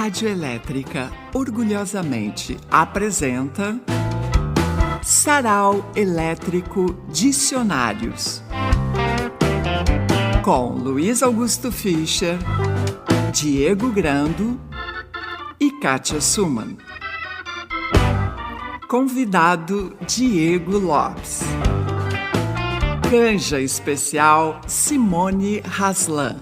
Rádio Elétrica orgulhosamente apresenta Sarau Elétrico Dicionários, com Luiz Augusto Fischer, Diego Grando e Kátia Suman. Convidado Diego Lopes. Canja especial Simone Haslan.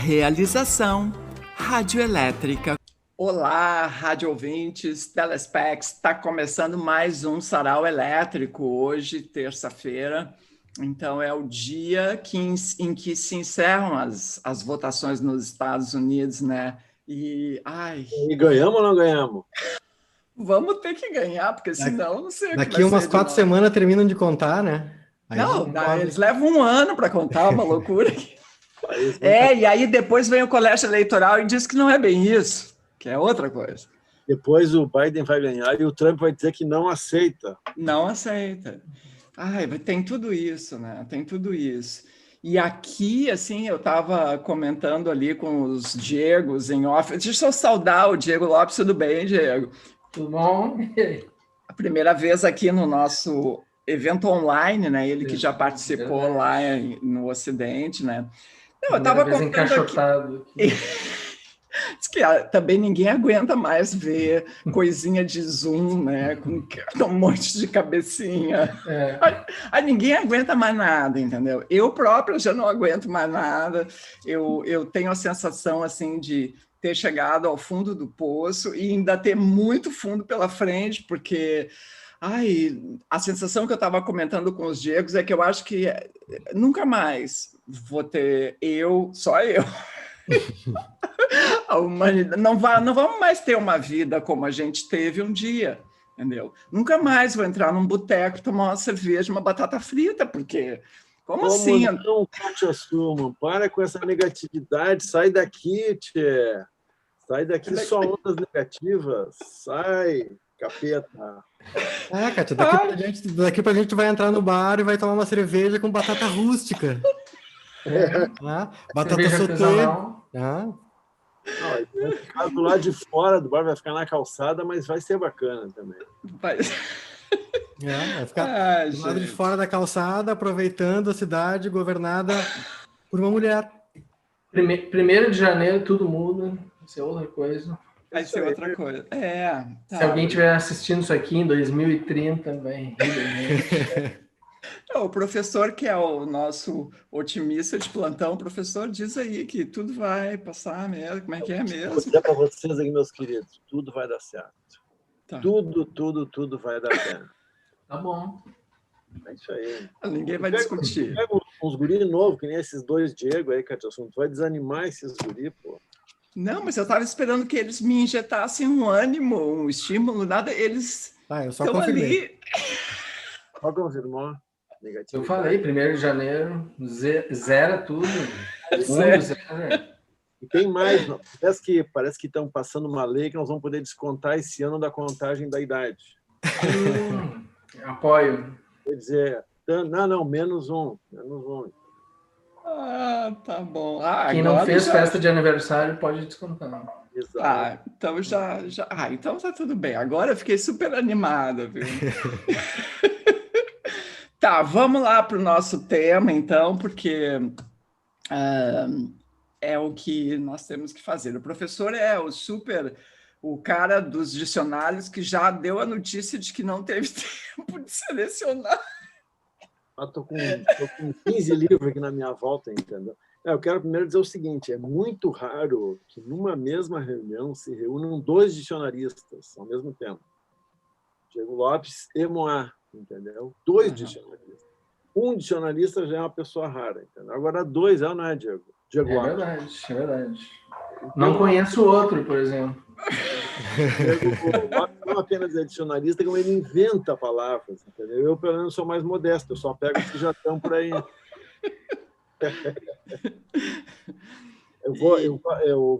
Realização Rádio Elétrica. Olá, rádio ouvintes, telespecs. Está começando mais um Sarau Elétrico hoje, terça-feira. Então, é o dia em que se encerram as votações nos Estados Unidos, né? E ganhamos ou não ganhamos? Vamos ter que ganhar, porque senão não sei o que vai ser. Daqui umas 4 semanas terminam de contar, né? Aí eles levam um ano para contar, uma loucura. E aí depois vem o colégio eleitoral e diz que não é bem isso, que é outra coisa. Depois o Biden vai ganhar e o Trump vai dizer que não aceita. Não aceita. Tem tudo isso, né? Tem tudo isso. E aqui, assim, eu estava comentando ali com os Diegos em off. Deixa eu saudar o Diego Lopes. Tudo bem, Diego? Tudo bom? A primeira vez aqui no nosso evento online, né? Ele que já participou lá no Ocidente, né? Não, eu estava encaixotado aqui. Diz que também ninguém aguenta mais ver coisinha de Zoom, né? Com um monte de cabecinha. Aí ninguém aguenta mais nada, entendeu? Eu própria já não aguento mais nada. Eu tenho a sensação, assim, de ter chegado ao fundo do poço e ainda ter muito fundo pela frente, porque a sensação que eu estava comentando com os Diegos é que eu acho que nunca mais vou ter só eu. A humanidade não vamos mais ter uma vida como a gente teve um dia, entendeu? Nunca mais vou entrar num boteco, tomar uma cerveja, uma batata frita, porque como assim? Não, Kátia Suman, para com essa negatividade, sai daqui, tchê. Sai daqui, só ondas negativas. Sai, capeta. Kátia, daqui pra gente vai entrar no bar e vai tomar uma cerveja com batata rústica. Batata sauté. Não, vai ficar do lado de fora do bar, vai ficar na calçada, mas vai ser bacana também. Vai ficar do lado de fora da calçada, aproveitando a cidade governada por uma mulher. 1º de janeiro tudo muda, vai ser outra coisa. Vai ser outra coisa. Se alguém estiver assistindo isso aqui em 2030, vai O professor, que é o nosso otimista de plantão, o professor diz aí que tudo vai passar mesmo. Como é que é mesmo? Vou dizer para vocês aí, meus queridos, tudo vai dar certo. Tá. Tudo vai dar certo. Tá bom. É isso aí. Ninguém vai discutir. Pega uns guri novos, que nem esses dois Diego aí, Kátia, tu vai desanimar esses guri, pô. Não, mas eu estava esperando que eles me injetassem um ânimo, um estímulo, nada. Eles estão ali. Só confirmou. Eu falei, 1º de janeiro, zera tudo. E tem mais, parece que estão passando uma lei que nós vamos poder descontar esse ano da contagem da idade. Apoio. Quer dizer, não, menos um. Tá bom. Quem não fez festa de aniversário pode descontar. Exato. Então então tá tudo bem. Agora eu fiquei super animada, viu? Tá, vamos lá para o nosso tema, então, porque é o que nós temos que fazer. O professor é o cara dos dicionários que já deu a notícia de que não teve tempo de selecionar. Estou com 15 livros aqui na minha volta, entendeu? Eu quero primeiro dizer o seguinte, é muito raro que numa mesma reunião se reúnam 2 dicionaristas ao mesmo tempo. Diego Lopes e Moá, entendeu? 2 dicionaristas. Um dicionarista já é uma pessoa rara, entendeu? Agora 2, não é, Diego? Diego Lopes. É verdade. Não conheço outro, por exemplo. Diego Lopes não apenas é dicionarista, como ele inventa palavras, entendeu? Eu, pelo menos, sou mais modesto, eu só pego os que já estão por aí. Eu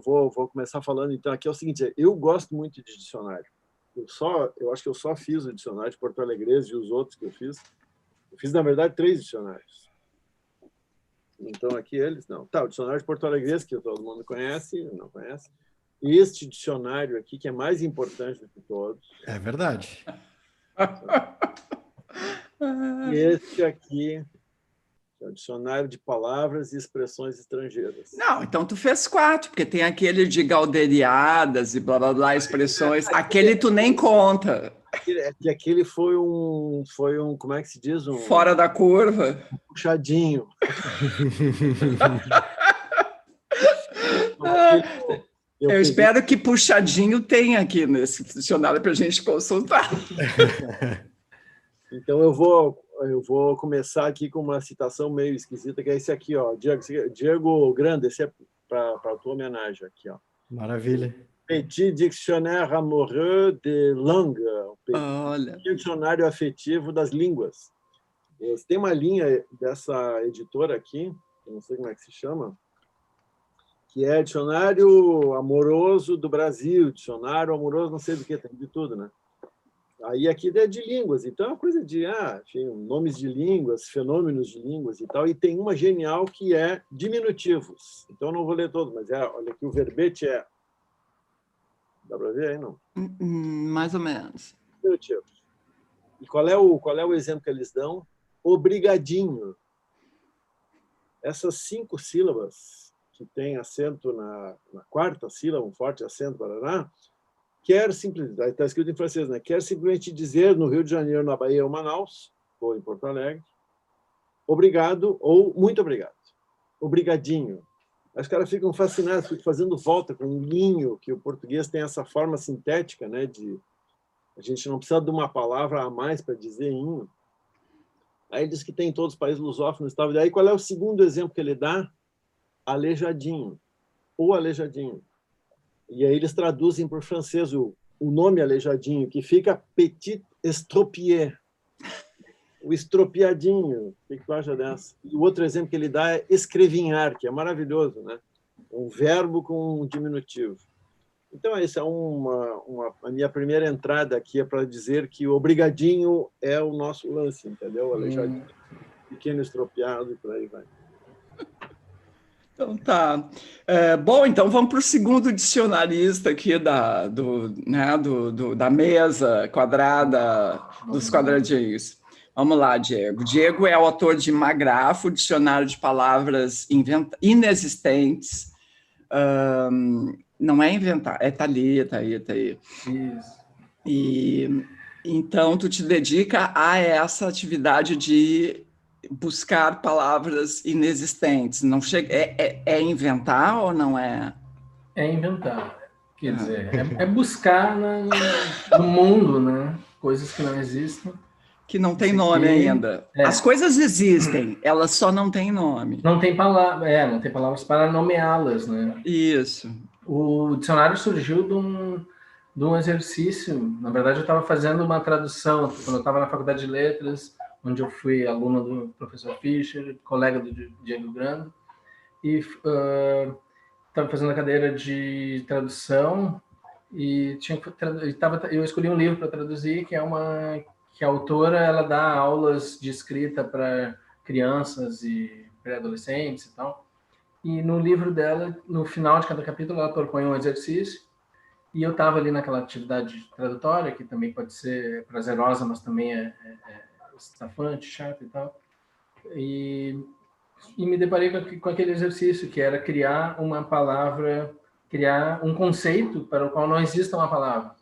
vou começar falando, então, aqui é o seguinte, eu gosto muito de dicionário. Eu acho que eu só fiz o dicionário de Porto Alegre e os outros que eu fiz. Eu fiz, na verdade, 3 dicionários. Então, aqui eles, não. Tá, o dicionário de Porto Alegre, que todo mundo conhece, não conhece. este dicionário aqui, que é mais importante do que todos. É verdade. E este aqui é o dicionário de palavras e expressões estrangeiras. Não, então tu fez 4, porque tem aquele de galderiadas e blá blá blá, expressões. Aquele tu nem conta. Aquele foi um, como é que se diz? Fora da curva. Um puxadinho. Eu espero que puxadinho tenha aqui nesse dicionário para a gente consultar. Então, eu vou começar aqui com uma citação meio esquisita, que é esse aqui, ó. Diego Grande, esse é para a tua homenagem aqui, ó. Maravilha. Petit Dictionnaire Amoureux de Langue, Olha. Dicionário Afetivo das Línguas. Tem uma linha dessa editora aqui, eu não sei como é que se chama, que é Dicionário Amoroso do Brasil, Dicionário Amoroso não sei do que, tem de tudo, né? Aí aqui é de línguas, então é uma coisa de enfim, nomes de línguas, fenômenos de línguas e tal, e tem uma genial que é diminutivos. Então eu não vou ler todo, mas olha aqui, o verbete é... Dá para ver aí, não? Mais ou menos. Diminutivos. E qual é o exemplo que eles dão? Obrigadinho. Essas 5 sílabas, que tem acento na quarta sílaba, um forte acento, barará, quer simplesmente, está escrito em francês, né? Quer simplesmente dizer no Rio de Janeiro, na Bahia ou Manaus, ou em Porto Alegre, obrigado ou muito obrigado. Obrigadinho. Os caras ficam fascinados, ficam fazendo volta com um linho, que o português tem essa forma sintética, né? A gente não precisa de uma palavra a mais para dizer inho. Aí ele diz que tem em todos os países lusófonos. E aí qual é o segundo exemplo que ele dá? Aleijadinho. Ou aleijadinho. E aí eles traduzem para o francês o nome aleijadinho, que fica petit estropié. O estropiadinho. O que tu acha dessa? E o outro exemplo que ele dá é escrevinhar, que é maravilhoso, né? Um verbo com um diminutivo. Então, essa é a minha primeira entrada aqui, é para dizer que o obrigadinho é o nosso lance, entendeu? Aleijadinho, pequeno estropiado e por aí vai. Então tá. Bom, então vamos para o segundo dicionarista aqui da mesa quadrada, dos quadradinhos. Vamos lá, Diego. Diego é o autor de Magrafo, dicionário de palavras inexistentes. Não é inventar, tá ali. Isso. E então tu te dedica a essa atividade de buscar palavras inexistentes. Não chega, é inventar ou não é? É inventar. Quer dizer, é buscar no mundo, né? Coisas que não existem. Que não tem nome ainda. As coisas existem, elas só não têm nome. Não tem não tem palavras para nomeá-las, né? Isso. O dicionário surgiu de um exercício. Na verdade, eu estava fazendo uma tradução quando eu estava na Faculdade de Letras, onde eu fui aluno do professor Fischer, colega do Diego Grande, e estava fazendo a cadeira de tradução e eu escolhi um livro para traduzir, que a autora ela dá aulas de escrita para crianças e pré-adolescentes e tal. E no livro dela, no final de cada capítulo, ela propõe um exercício, e eu estava ali naquela atividade tradutória, que também pode ser prazerosa, mas também é estafante, chato e tal. E me deparei com aquele exercício, que era criar uma palavra, criar um conceito para o qual não exista uma palavra,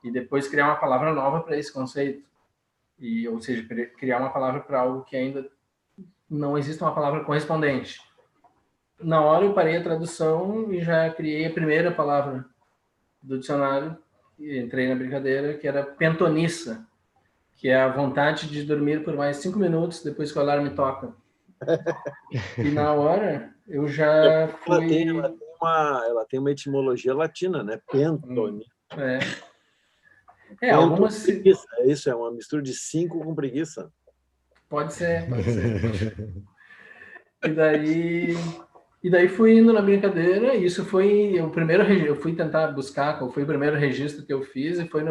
e depois criar uma palavra nova para esse conceito. Ou seja, criar uma palavra para algo que ainda não existe uma palavra correspondente. Na hora eu parei a tradução e já criei a primeira palavra do dicionário, e entrei na brincadeira, que era pentoniça, que é a vontade de dormir por mais 5 minutos depois que o alarme toca. E na hora eu já fui... Ela tem uma etimologia latina, né? Pentoni. Algumas... Isso, é uma mistura de 5 com preguiça. Pode ser. E daí fui indo na brincadeira, e isso foi o primeiro registro. Eu fui tentar buscar qual foi o primeiro registro que eu fiz, e foi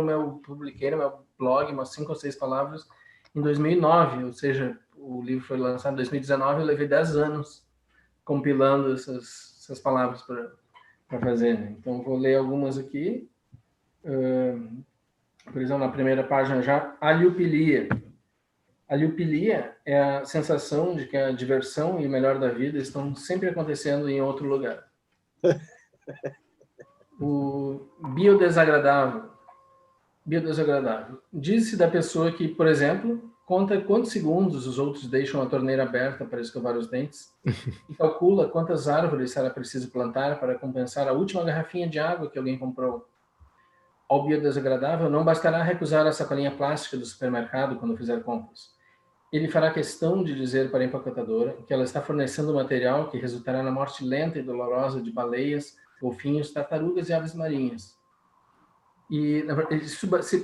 publiquei no meu blog umas 5 ou 6 palavras em 2009, ou seja, o livro foi lançado em 2019, eu levei 10 anos compilando essas palavras para fazer, né? Então, vou ler algumas aqui. Por exemplo, na primeira página já, aliopilia. Aliopilia é a sensação de que a diversão e o melhor da vida estão sempre acontecendo em outro lugar. O biodesagradável. Biodesagradável. Diz-se da pessoa que, por exemplo, conta quantos segundos os outros deixam a torneira aberta para escovar os dentes e calcula quantas árvores será preciso plantar para compensar a última garrafinha de água que alguém comprou. Ao biodesagradável, não bastará recusar a sacolinha plástica do supermercado quando fizer compras. Ele fará questão de dizer para a empacotadora que ela está fornecendo material que resultará na morte lenta e dolorosa de baleias, golfinhos, tartarugas e aves marinhas. E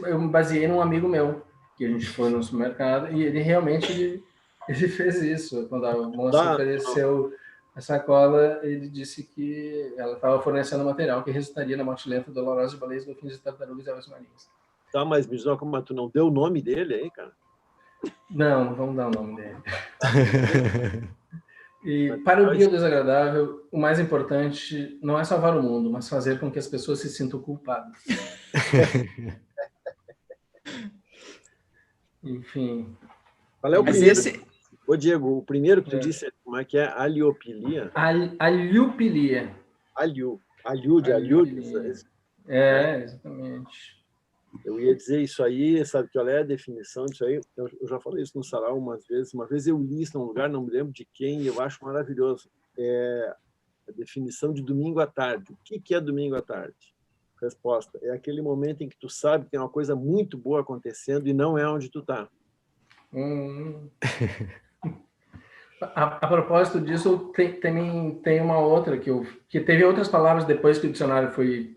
eu me baseei num amigo meu, que a gente foi no supermercado, e ele realmente ele fez isso. Quando a moça ofereceu a sacola, ele disse que ela estava fornecendo material que resultaria na morte lenta e dolorosa de baleias, golfinhos, tartarugas e aves marinhas. Tá, mas me diz uma coisa, tu não deu o nome dele aí, cara? Não vamos dar o nome dele. E para o biodesagradável, o mais importante não é salvar o mundo, mas fazer com que as pessoas se sintam culpadas. Enfim. Qual é o primeiro? Ô, Diego, o primeiro que tu disse, como é que é? Aliopilia? Aliopilia. Alio de alio. Exatamente. Eu ia dizer isso aí, sabe qual é a definição disso aí? Eu já falei isso no sarau umas vezes. Uma vez eu li isso num lugar, não me lembro de quem, e eu acho maravilhoso. É a definição de domingo à tarde. O que é domingo à tarde? Resposta: é aquele momento em que tu sabe que tem uma coisa muito boa acontecendo e não é onde tu tá. A propósito disso, tem uma outra que teve outras palavras depois que o dicionário foi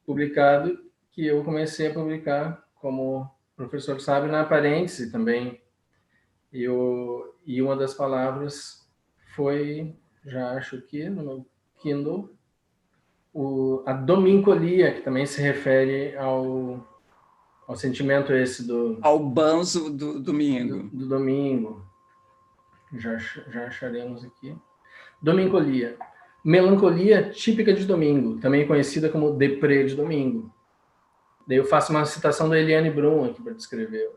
publicado, que eu comecei a publicar, como o professor sabe, na parêntese também. E uma das palavras foi, já acho que no meu Kindle, a domincolia, que também se refere ao sentimento esse do... Ao banzo do domingo. Do domingo. Já acharemos aqui. Domincolia. Melancolia típica de domingo, também conhecida como deprê de domingo. Daí eu faço uma citação da Eliane Brum aqui para descrever.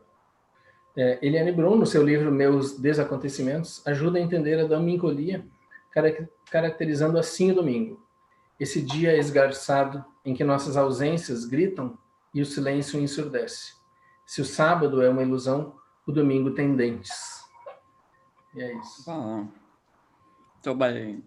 Eliane Brum, no seu livro Meus Desacontecimentos, ajuda a entender a domincolia, caracterizando assim o domingo. Esse dia esgarçado em que nossas ausências gritam e o silêncio ensurdece. Se o sábado é uma ilusão, o domingo tem dentes. E é isso. Muito bem.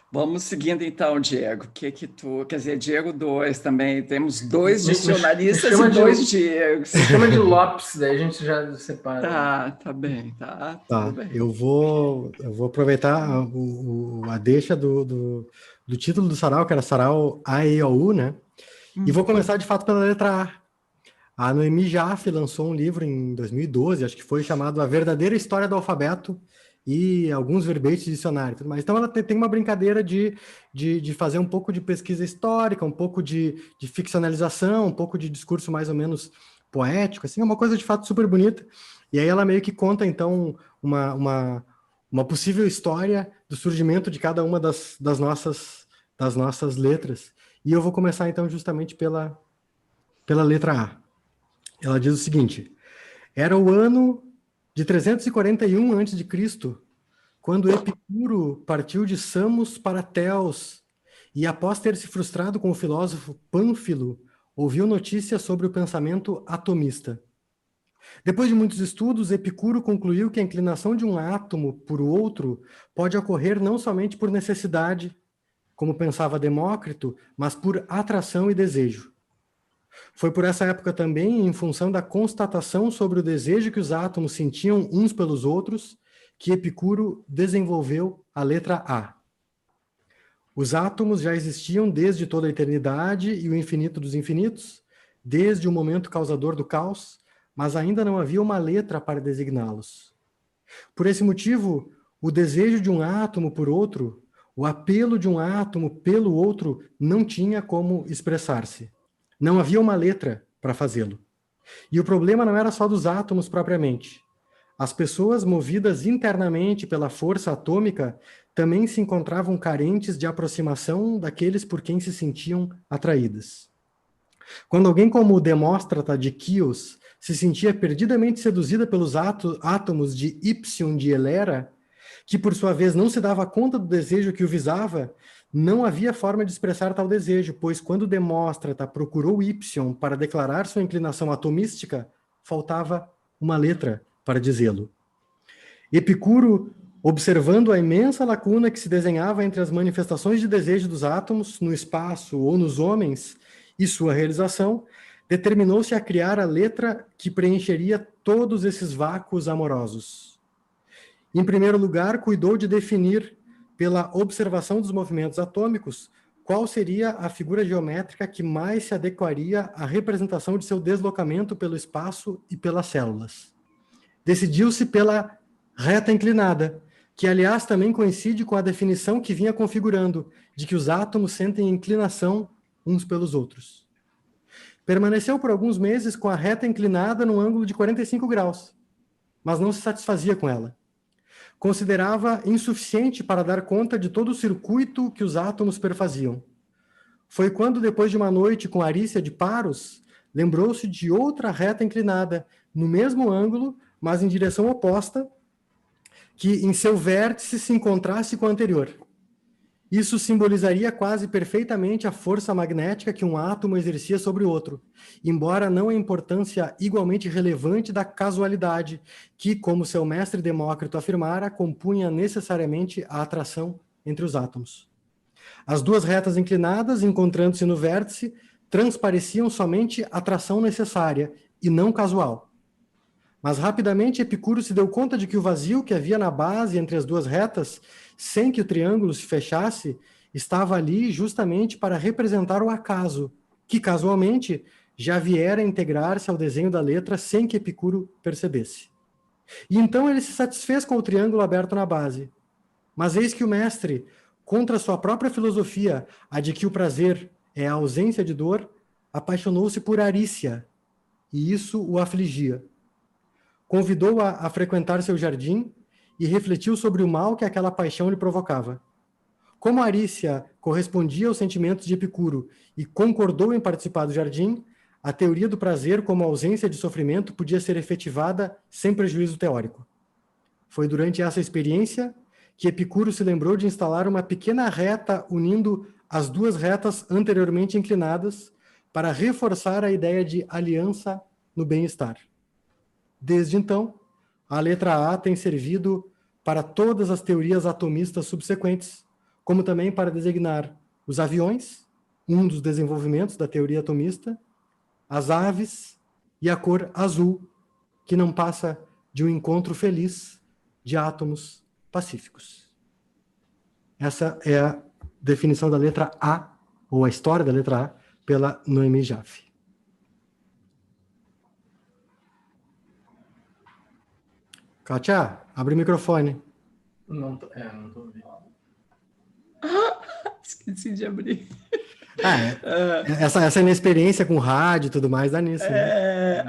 Vamos seguindo então, Diego. Que tu... Quer dizer, Diego 2 também. Temos 2 dicionaristas e 2 Diegos. Chama de Lopes, daí a gente já separa. Tá bem, tá. Bem. Eu vou aproveitar a deixa do título do sarau, que era sarau A-E-O-U, né? E vou começar, de fato, pela letra A. A Noemi Jaffe lançou um livro em 2012, acho que foi chamado A Verdadeira História do Alfabeto e alguns verbetes de dicionário. Mas então ela tem uma brincadeira de fazer um pouco de pesquisa histórica, um pouco de ficcionalização, um pouco de discurso mais ou menos poético, assim, é uma coisa de fato super bonita. E aí ela meio que conta, então, uma possível história do surgimento de cada uma das nossas letras. E eu vou começar, então, justamente pela letra A. Ela diz o seguinte: era o ano de 341 a.C., quando Epicuro partiu de Samos para Teos e, após ter se frustrado com o filósofo Pânfilo, ouviu notícia sobre o pensamento atomista. Depois de muitos estudos, Epicuro concluiu que a inclinação de um átomo por outro pode ocorrer não somente por necessidade, como pensava Demócrito, mas por atração e desejo. Foi por essa época também, em função da constatação sobre o desejo que os átomos sentiam uns pelos outros, que Epicuro desenvolveu a letra A. Os átomos já existiam desde toda a eternidade e o infinito dos infinitos, desde o momento causador do caos, mas ainda não havia uma letra para designá-los. Por esse motivo, o desejo de um átomo por outro, o apelo de um átomo pelo outro, não tinha como expressar-se. Não havia uma letra para fazê-lo. E o problema não era só dos átomos propriamente. as pessoas movidas internamente pela força atômica também se encontravam carentes de aproximação daqueles por quem se sentiam atraídas. Quando alguém como o Demóstrata de Quios se sentia perdidamente seduzida pelos átomos de Ípsion de Helera, que por sua vez não se dava conta do desejo que o visava, não havia forma de expressar tal desejo, pois quando Demóstrata procurou Ípsion para declarar sua inclinação atomística, faltava uma letra para dizê-lo. Epicuro, observando a imensa lacuna que se desenhava entre as manifestações de desejo dos átomos, no espaço ou nos homens, e sua realização, determinou-se a criar a letra que preencheria todos esses vácuos amorosos. Em primeiro lugar, cuidou de definir, pela observação dos movimentos atômicos, qual seria a figura geométrica que mais se adequaria à representação de seu deslocamento pelo espaço e pelas células. Decidiu-se pela reta inclinada, que aliás também coincide com a definição que vinha configurando, de que os átomos sentem inclinação uns pelos outros. Permaneceu por alguns meses com a reta inclinada num ângulo de 45 graus, mas não se satisfazia com ela. Considerava insuficiente para dar conta de todo o circuito que os átomos perfaziam. Foi quando, depois de uma noite com Arícia de Paros, lembrou-se de outra reta inclinada, no mesmo ângulo, mas em direção oposta, que em seu vértice se encontrasse com a anterior. Isso simbolizaria quase perfeitamente a força magnética que um átomo exercia sobre o outro, embora não a importância igualmente relevante da casualidade, que, como seu mestre Demócrito afirmara, compunha necessariamente a atração entre os átomos. As duas retas inclinadas, encontrando-se no vértice, transpareciam somente atração necessária e não casual. Mas rapidamente Epicuro se deu conta de que o vazio que havia na base entre as duas retas, sem que o triângulo se fechasse, estava ali justamente para representar o acaso, que casualmente já viera integrar-se ao desenho da letra sem que Epicuro percebesse. E então ele se satisfez com o triângulo aberto na base. Mas eis que o mestre, contra sua própria filosofia, a de que o prazer é a ausência de dor, apaixonou-se por Arícia, e isso o afligia. Convidou-a a frequentar seu jardim e refletiu sobre o mal que aquela paixão lhe provocava. Como Arícia correspondia aos sentimentos de Epicuro e concordou em participar do jardim, a teoria do prazer como ausência de sofrimento podia ser efetivada sem prejuízo teórico. Foi durante essa experiência que Epicuro se lembrou de instalar uma pequena reta unindo as duas retas anteriormente inclinadas para reforçar a ideia de aliança no bem-estar. Desde então, a letra A tem servido para todas as teorias atomistas subsequentes, como também para designar os aviões, um dos desenvolvimentos da teoria atomista, as aves e a cor azul, que não passa de um encontro feliz de átomos pacíficos. Essa é a definição da letra A, ou a história da letra A, pela Noemi Jaffe. Kátia, abre o microfone. Não tô ouvindo. Esqueci de abrir. Essa inexperiência com rádio e tudo mais dá nisso, né?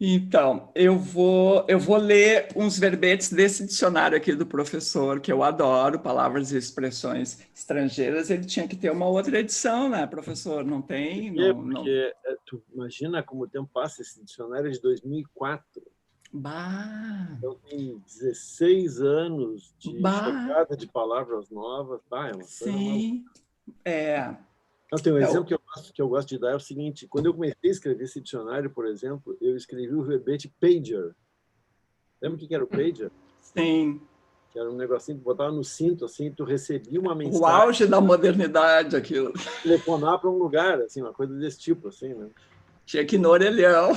Então, eu vou ler uns verbetes desse dicionário aqui do professor, que eu adoro, palavras e expressões estrangeiras. Ele tinha que ter uma outra edição, né, professor? Não tem? Porque tu imagina como o tempo passa, esse dicionário é de 2004. Bah. Então tem 16 anos de chegada de palavras novas. É uma coisa sim, Então, tem um exemplo que eu gosto de dar, é o seguinte: quando eu comecei a escrever esse dicionário, por exemplo, eu escrevi o verbete pager. Lembra o que era o pager? Sim. Que era um negocinho que botava no cinto, assim, tu recebia uma mensagem. O auge da modernidade, aquilo. Telefonar para um lugar, assim, uma coisa desse tipo, assim, né? Tinha que ir no orelhão.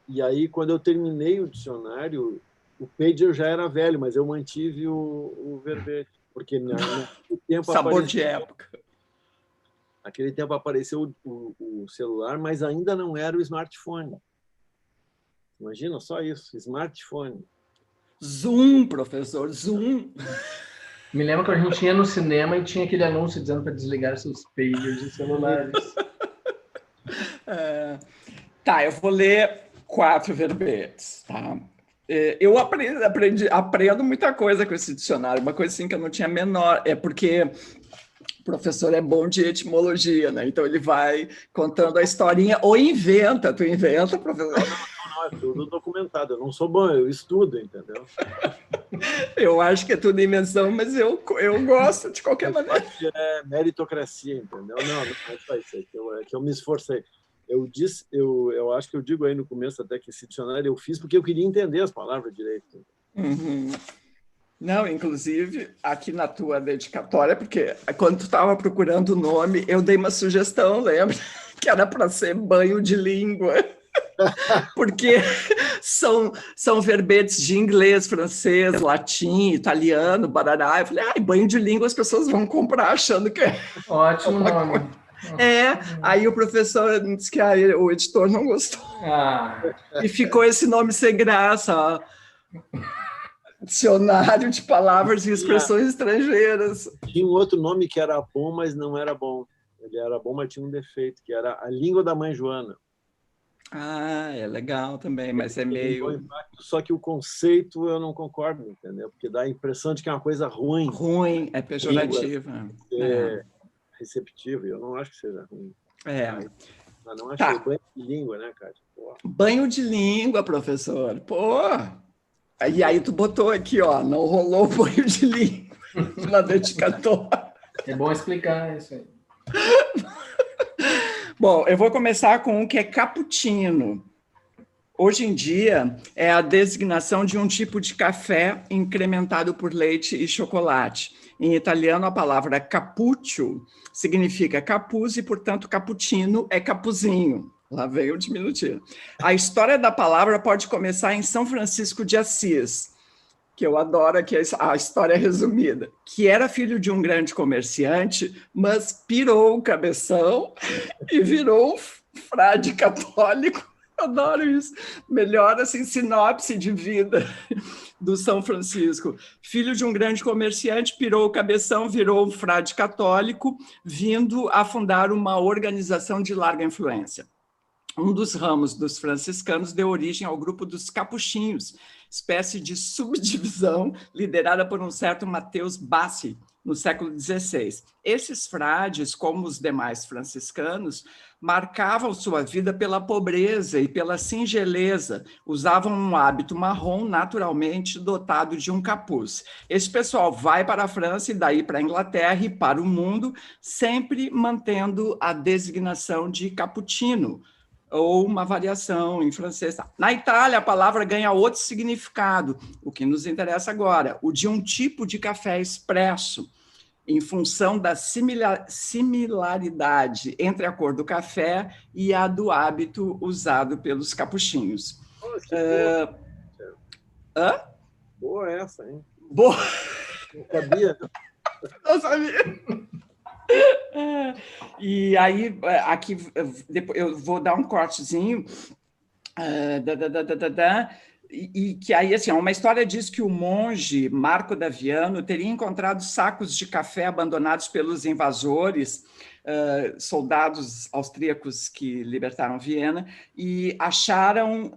E aí, quando eu terminei o dicionário, o pager já era velho, mas eu mantive o verbete, porque naquele tempo sabor de época. Naquele tempo apareceu o celular, mas ainda não era o smartphone. Imagina só isso, smartphone. Zoom, professor, Zoom. Me lembro que a gente ia no cinema e tinha aquele anúncio dizendo para desligar seus pagers e celulares. Tá, eu vou ler 4 verbetes, tá? Eu aprendo muita coisa com esse dicionário, uma coisa assim que eu não tinha menor, porque o professor é bom de etimologia, né? Então ele vai contando a historinha, ou inventa, tu inventa, professor? Não, é tudo documentado, eu não sou bom, eu estudo, entendeu? Eu acho que é tudo invenção, mas eu gosto de qualquer maneira. É meritocracia, entendeu? Não é só isso, é que eu me esforcei. Eu acho que eu digo aí no começo até que esse dicionário eu fiz porque eu queria entender as palavras direito. Uhum. Não, inclusive, aqui na tua dedicatória, porque quando tu estava procurando o nome, eu dei uma sugestão, lembra? Que era para ser banho de língua. Porque são verbetes de inglês, francês, latim, italiano, barará. Eu falei, banho de língua as pessoas vão comprar achando que é... Ótimo nome. Aí o professor disse que o editor não gostou. E ficou esse nome sem graça, ó. Dicionário de palavras e expressões estrangeiras. Tinha um outro nome que era bom, mas não era bom. Ele era bom, mas tinha um defeito, que era a língua da mãe Joana. É legal também, mas é meio... Só que o conceito eu não concordo, entendeu? Porque dá a impressão de que é uma coisa ruim. Ruim, é pejorativa. É receptivo, eu não acho que seja ruim. Mas não acho que é banho de língua, né, Kátia? Banho de língua, professor. E aí tu botou aqui, ó, não rolou banho de língua na dedicatória. É bom explicar isso aí. Bom, eu vou começar com um que é cappuccino. Hoje em dia, é a designação de um tipo de café incrementado por leite e chocolate. Em italiano, a palavra cappuccio significa capuz e, portanto, cappuccino é capuzinho. Lá veio o diminutivo. A história da palavra pode começar em São Francisco de Assis, que eu adoro aqui a história resumida, que era filho de um grande comerciante, mas pirou o cabeção e virou um frade católico. Adoro isso. Melhor assim, sinopse de vida do São Francisco. Filho de um grande comerciante, pirou o cabeção, virou um frade católico, vindo a fundar uma organização de larga influência. Um dos ramos dos franciscanos deu origem ao grupo dos capuchinhos, espécie de subdivisão liderada por um certo Mateus Bassi, no século XVI. Esses frades, como os demais franciscanos, marcavam sua vida pela pobreza e pela singeleza, usavam um hábito marrom naturalmente dotado de um capuz. Esse pessoal vai para a França e daí para a Inglaterra e para o mundo, sempre mantendo a designação de cappuccino, ou uma variação em francês. Na Itália, a palavra ganha outro significado, o que nos interessa agora, o de um tipo de café expresso, em função da similaridade entre a cor do café e a do hábito usado pelos capuchinhos. Boa essa, hein? Boa! Não sabia. Não sabia. E aí, aqui, eu vou dar um cortezinho. E que aí, assim, uma história diz que o monge Marco Daviano teria encontrado sacos de café abandonados pelos invasores, soldados austríacos que libertaram Viena, e acharam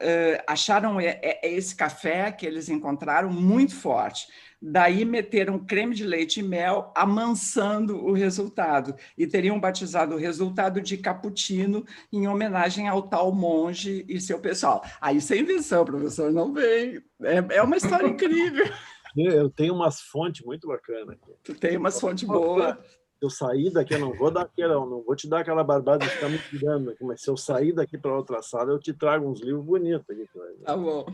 esse café que eles encontraram muito forte. Daí meteram creme de leite e mel, amansando o resultado, e teriam batizado o resultado de cappuccino em homenagem ao tal monge e seu pessoal. Aí sem invenção, professor, não vem. É uma história incrível. Eu tenho umas fontes muito bacanas. Tu tem umas fontes boas. Eu sair daqui, eu não vou te dar aquela barbada de ficar me tirando aqui, mas se eu sair daqui para outra sala, eu te trago uns livros bonitos aqui. Tá bom.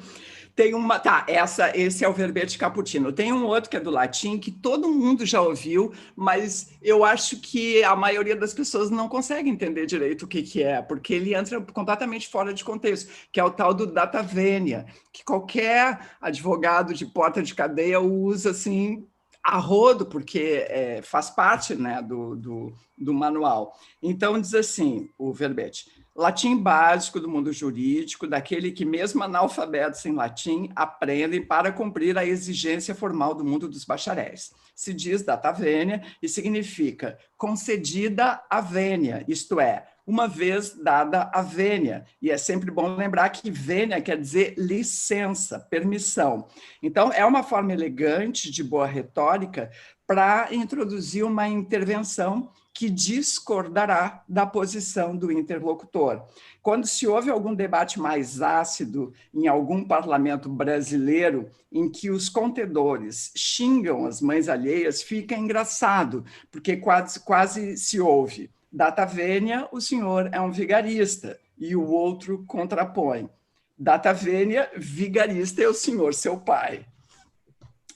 Esse é o verbete cappuccino. Tem um outro que é do latim, que todo mundo já ouviu, mas eu acho que a maioria das pessoas não consegue entender direito o que é, porque ele entra completamente fora de contexto, que é o tal do data venia, que qualquer advogado de porta de cadeia usa assim a rodo, porque faz parte, né, do manual. Então, diz assim, o verbete: latim básico do mundo jurídico, daquele que, mesmo analfabetos em latim, aprendem para cumprir a exigência formal do mundo dos bacharéis. Se diz data venia e significa concedida a vênia, isto é, uma vez dada a vênia. E é sempre bom lembrar que vênia quer dizer licença, permissão. Então, é uma forma elegante, de boa retórica, para introduzir uma intervenção que discordará da posição do interlocutor. Quando se houve algum debate mais ácido em algum parlamento brasileiro em que os contendores xingam as mães alheias, fica engraçado, porque quase se ouve: data vênia, o senhor é um vigarista, e o outro contrapõe: data vênia, vigarista é o senhor, seu pai.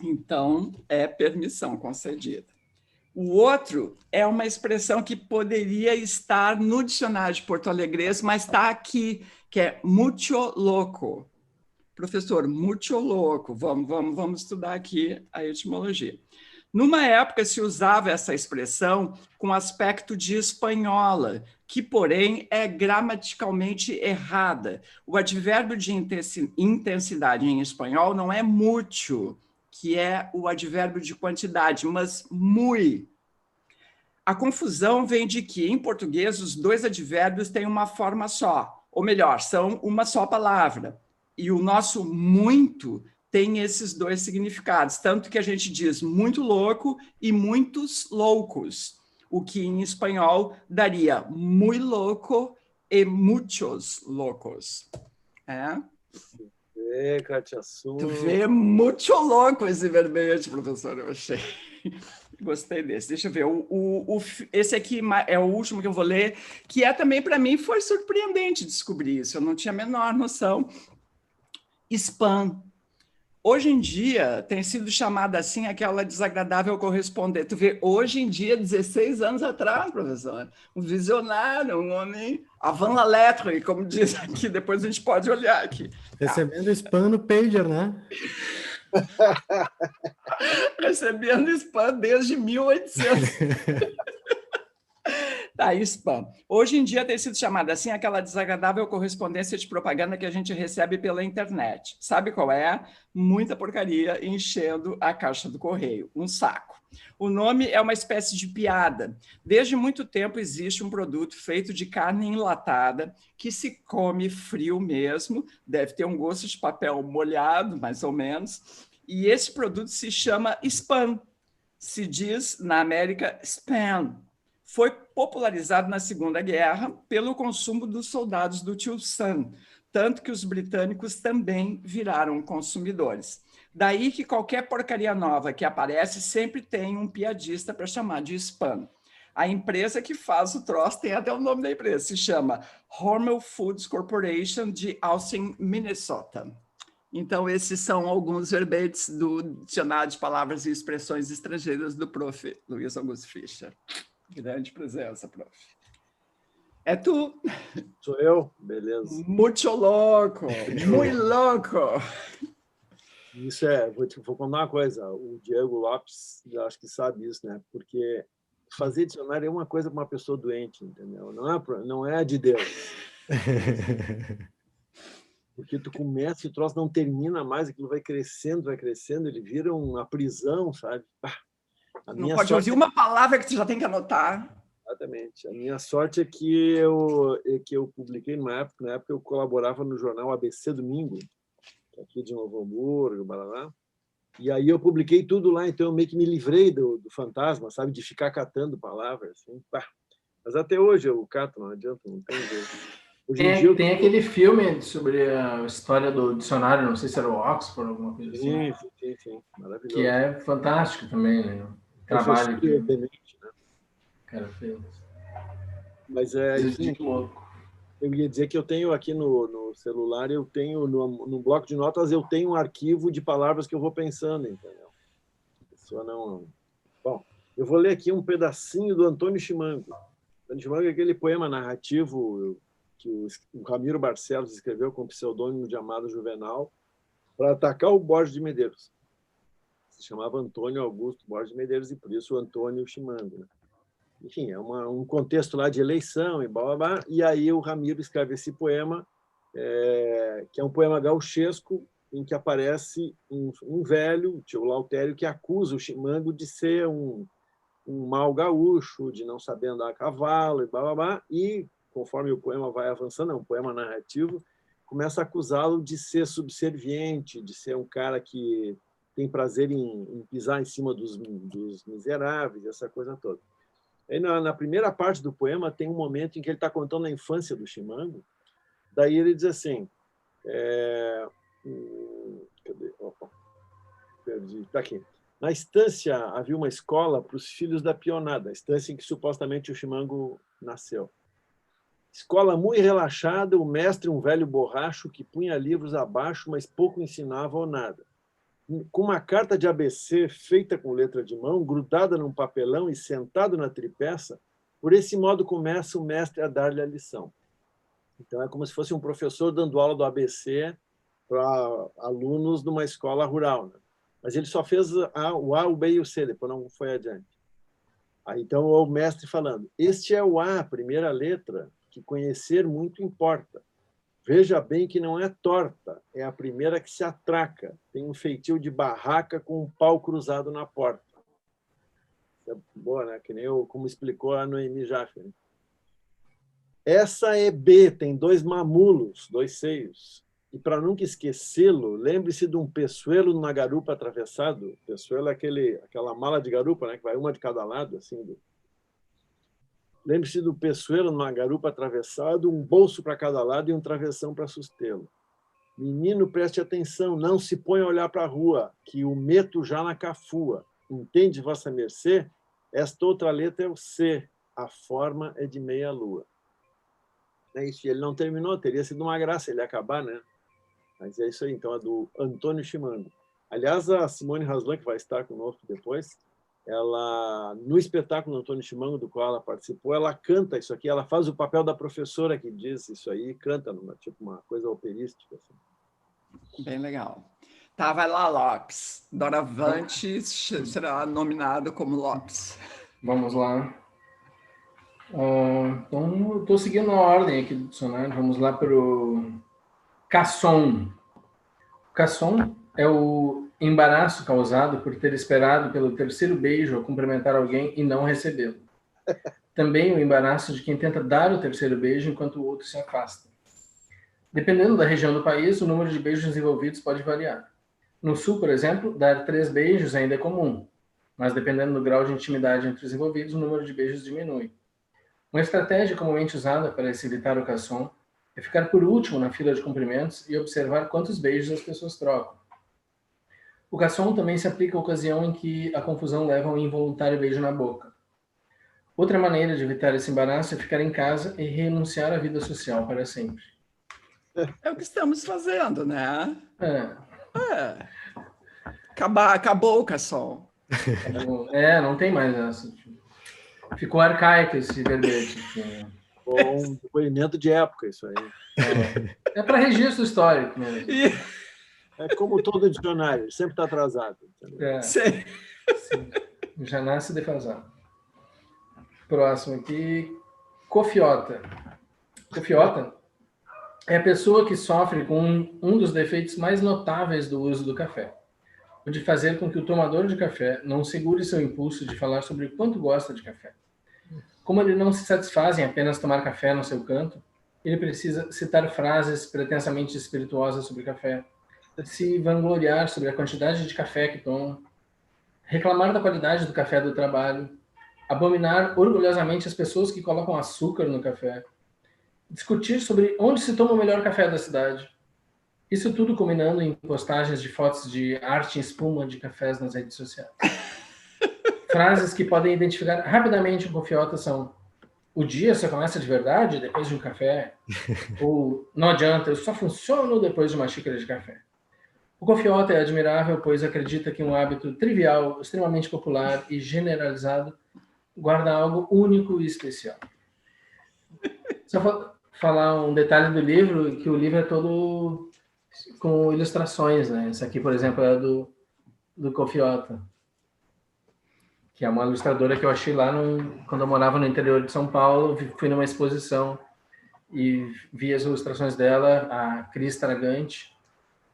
Então, é permissão concedida. O outro é uma expressão que poderia estar no dicionário de porto-alegrense, mas está aqui, que é mucho louco. Professor, mucho louco. Vamos estudar aqui a etimologia. Numa época se usava essa expressão com aspecto de espanhola, que, porém, é gramaticalmente errada. O advérbio de intensidade em espanhol não é mucho, que é o advérbio de quantidade, mas muy. A confusão vem de que, em português, os dois advérbios têm uma forma só, ou melhor, são uma só palavra. E o nosso muito tem esses dois significados, tanto que a gente diz muito louco e muitos loucos, o que em espanhol daria muy loco e muchos loucos. Tu vê muito louco esse verbete, professor, eu achei. Gostei desse. Deixa eu ver. Esse aqui é o último que eu vou ler, que também, para mim, foi surpreendente descobrir isso. Eu não tinha a menor noção. Spam. Hoje em dia, tem sido chamada assim aquela desagradável correspondente. Tu vê, hoje em dia, 16 anos atrás, professor, um visionário, um homem avant la lettre, como diz aqui, depois a gente pode olhar aqui. Recebendo spam no pager, né? Recebendo spam desde 1800. Tá, spam. Hoje em dia tem sido chamada assim aquela desagradável correspondência de propaganda que a gente recebe pela internet. Sabe qual é? Muita porcaria enchendo a caixa do correio. Um saco. O nome é uma espécie de piada. Desde muito tempo existe um produto feito de carne enlatada que se come frio mesmo, deve ter um gosto de papel molhado, mais ou menos, e esse produto se chama spam. Se diz, na América, spam. Foi popularizado na Segunda Guerra pelo consumo dos soldados do Tio Sam, tanto que os britânicos também viraram consumidores. Daí que qualquer porcaria nova que aparece sempre tem um piadista para chamar de spam. A empresa que faz o troço tem até o nome da empresa, se chama Hormel Foods Corporation, de Austin, Minnesota. Então, esses são alguns verbetes do Dicionário de Palavras e Expressões Estrangeiras do prof. Luiz Augusto Fischer. Grande presença, prof. É tu. Sou eu? Beleza. Muito louco, muito louco. Isso vou contar uma coisa. O Diego Lopes, eu acho que sabe isso, né? Porque fazer dicionário é uma coisa para uma pessoa doente, entendeu? Não é de Deus. Porque tu começa e o troço não termina mais, aquilo vai crescendo, ele vira uma prisão, sabe? Não pode ouvir uma palavra que tu já tem que anotar. Exatamente. A minha sorte é que eu publiquei na época eu colaborava no jornal ABC Domingo, aqui de Novo Hamburgo, Barará. E aí eu publiquei tudo lá, então eu meio que me livrei do fantasma, sabe, de ficar catando palavras. Assim. Mas até hoje eu cato, não adianta, não tem jeito. Tem aquele filme sobre a história do dicionário, não sei se era o Oxford, alguma coisa assim. Sim. Maravilhoso. Que é fantástico também, né? Trabalho que Demente, né? Cara fez. Mas eu ia dizer que eu tenho aqui no celular, eu tenho no bloco de notas, eu tenho um arquivo de palavras que eu vou pensando, entendeu? A pessoa não... Bom, eu vou ler aqui um pedacinho do Antônio Chimango. Antônio Chimango é aquele poema narrativo que o Ramiro Barcelos escreveu com o pseudônimo de Amado Juvenal para atacar o Borges de Medeiros. Se chamava Antônio Augusto Borges de Medeiros e por isso o Antônio Chimango, né? Enfim, é um contexto lá de eleição e blá, blá, blá, e aí o Ramiro escreve esse poema, que é um poema gauchesco, em que aparece um velho, o tio Lautério, que acusa o Chimango de ser um mau gaúcho, de não saber andar a cavalo, e blá, blá, blá, e conforme o poema vai avançando, é um poema narrativo, começa a acusá-lo de ser subserviente, de ser um cara que tem prazer em pisar em cima dos miseráveis, essa coisa toda. Aí, na primeira parte do poema, tem um momento em que ele está contando a infância do Chimango. Daí ele diz assim... cadê? Perdi. Está aqui. Na estância havia uma escola para os filhos da pionada, a estância em que supostamente o Chimango nasceu. Escola muito relaxada, o mestre, um velho borracho, que punha livros abaixo, mas pouco ensinava ou nada. Com uma carta de ABC feita com letra de mão, grudada num papelão e sentado na tripeça, por esse modo começa o mestre a dar-lhe a lição. Então, é como se fosse um professor dando aula do ABC para alunos de uma escola rural, né? Mas ele só fez o A, o B e o C, depois não foi adiante. Aí, então, o mestre falando, este é o A, a primeira letra, que conhecer muito importa. Veja bem que não é torta, é a primeira que se atraca. Tem um feitio de barraca com um pau cruzado na porta. É boa, né? Que nem como explicou a Noemi Jaffe. Né? Essa é B, tem 2 mamulos, 2 seios. E, para nunca esquecê-lo, lembre-se de um peçoelo na garupa atravessado. Peçoelo é aquela mala de garupa, né? Que vai uma de cada lado, assim. Lembre-se do peçoelo numa garupa atravessado, um bolso para cada lado e um travessão para sustê-lo. Menino, preste atenção, não se ponha a olhar para a rua, que o meto já na cafua. Entende, vossa mercê? Esta outra letra é o C, a forma é de meia lua. É isso, ele não terminou, teria sido uma graça ele acabar, né? Mas é isso aí, então, é do Antônio Chimango. Aliás, a Simone Haslan, que vai estar conosco depois, ela, no espetáculo do Antônio Chimango, do qual ela participou, ela canta isso aqui, ela faz o papel da professora que diz isso aí, canta, tipo uma coisa operística. Assim. Bem legal. Tá, vai lá, Lopes. Doravante será nominado como Lopes. Vamos lá. Então, eu estou seguindo a ordem aqui do dicionário. Vamos lá para o Casson. Casson é o embaraço causado por ter esperado pelo terceiro beijo ao cumprimentar alguém e não recebê-lo. Também o embaraço de quem tenta dar o terceiro beijo enquanto o outro se afasta. Dependendo da região do país, o número de beijos envolvidos pode variar. No Sul, por exemplo, dar 3 beijos ainda é comum, mas dependendo do grau de intimidade entre os envolvidos, o número de beijos diminui. Uma estratégia comumente usada para evitar o casson é ficar por último na fila de cumprimentos e observar quantos beijos as pessoas trocam. O casson também se aplica à ocasião em que a confusão leva a um involuntário beijo na boca. Outra maneira de evitar esse embaraço é ficar em casa e renunciar à vida social para sempre. É o que estamos fazendo, né? É. Acabou o casson. Não tem mais essa. Ficou arcaico esse verbete. Um depoimento de época, isso aí. É para registro histórico mesmo. É como todo dicionário, sempre está atrasado. Sim. Já nasce defasado. Próximo aqui, cofiota. Cofiota é a pessoa que sofre com um dos defeitos mais notáveis do uso do café. O de fazer com que o tomador de café não segure seu impulso de falar sobre o quanto gosta de café. Como ele não se satisfaz em apenas tomar café no seu canto, ele precisa citar frases pretensamente espirituosas sobre café, se vangloriar sobre a quantidade de café que toma, reclamar da qualidade do café do trabalho, abominar orgulhosamente as pessoas que colocam açúcar no café, discutir sobre onde se toma o melhor café da cidade. Isso tudo culminando em postagens de fotos de arte em espuma de cafés nas redes sociais. Frases que podem identificar rapidamente um cofiota são: o dia só começa de verdade depois de um café? Ou não adianta, eu só funciono depois de uma xícara de café. O cofiota é admirável, pois acredita que um hábito trivial, extremamente popular e generalizado guarda algo único e especial. Só falar um detalhe do livro, que o livro é todo com ilustrações, né? Esse aqui, por exemplo, é do cofiota, que é uma ilustradora que eu achei lá quando eu morava no interior de São Paulo. Fui numa exposição e vi as ilustrações dela, a Cris Tragante,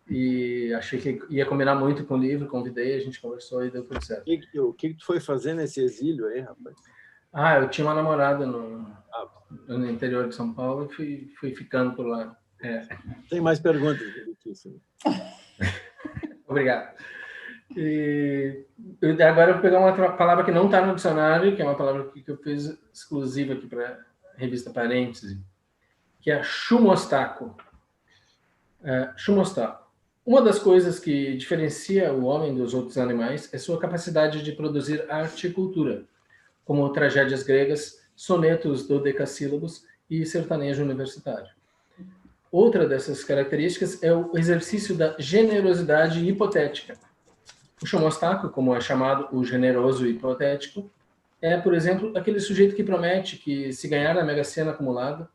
e achei que ia combinar muito com o livro. Convidei, a gente conversou e deu tudo certo. O que tu foi fazer nesse exílio aí, rapaz? Eu tinha uma namorada no interior de São Paulo e fui ficando por lá. Tem mais perguntas? Obrigado. Agora eu vou pegar uma palavra que não está no dicionário, que é uma palavra que eu fiz exclusiva aqui para a revista Parêntese, que é chumostaco. Chumostaco. Uma das coisas que diferencia o homem dos outros animais é sua capacidade de produzir arte e cultura, como tragédias gregas, sonetos dodecassílabos e sertanejo universitário. Outra dessas características é o exercício da generosidade hipotética. O chumostaco, como é chamado o generoso hipotético, é, por exemplo, aquele sujeito que promete que, se ganhar a Mega-Sena acumulada,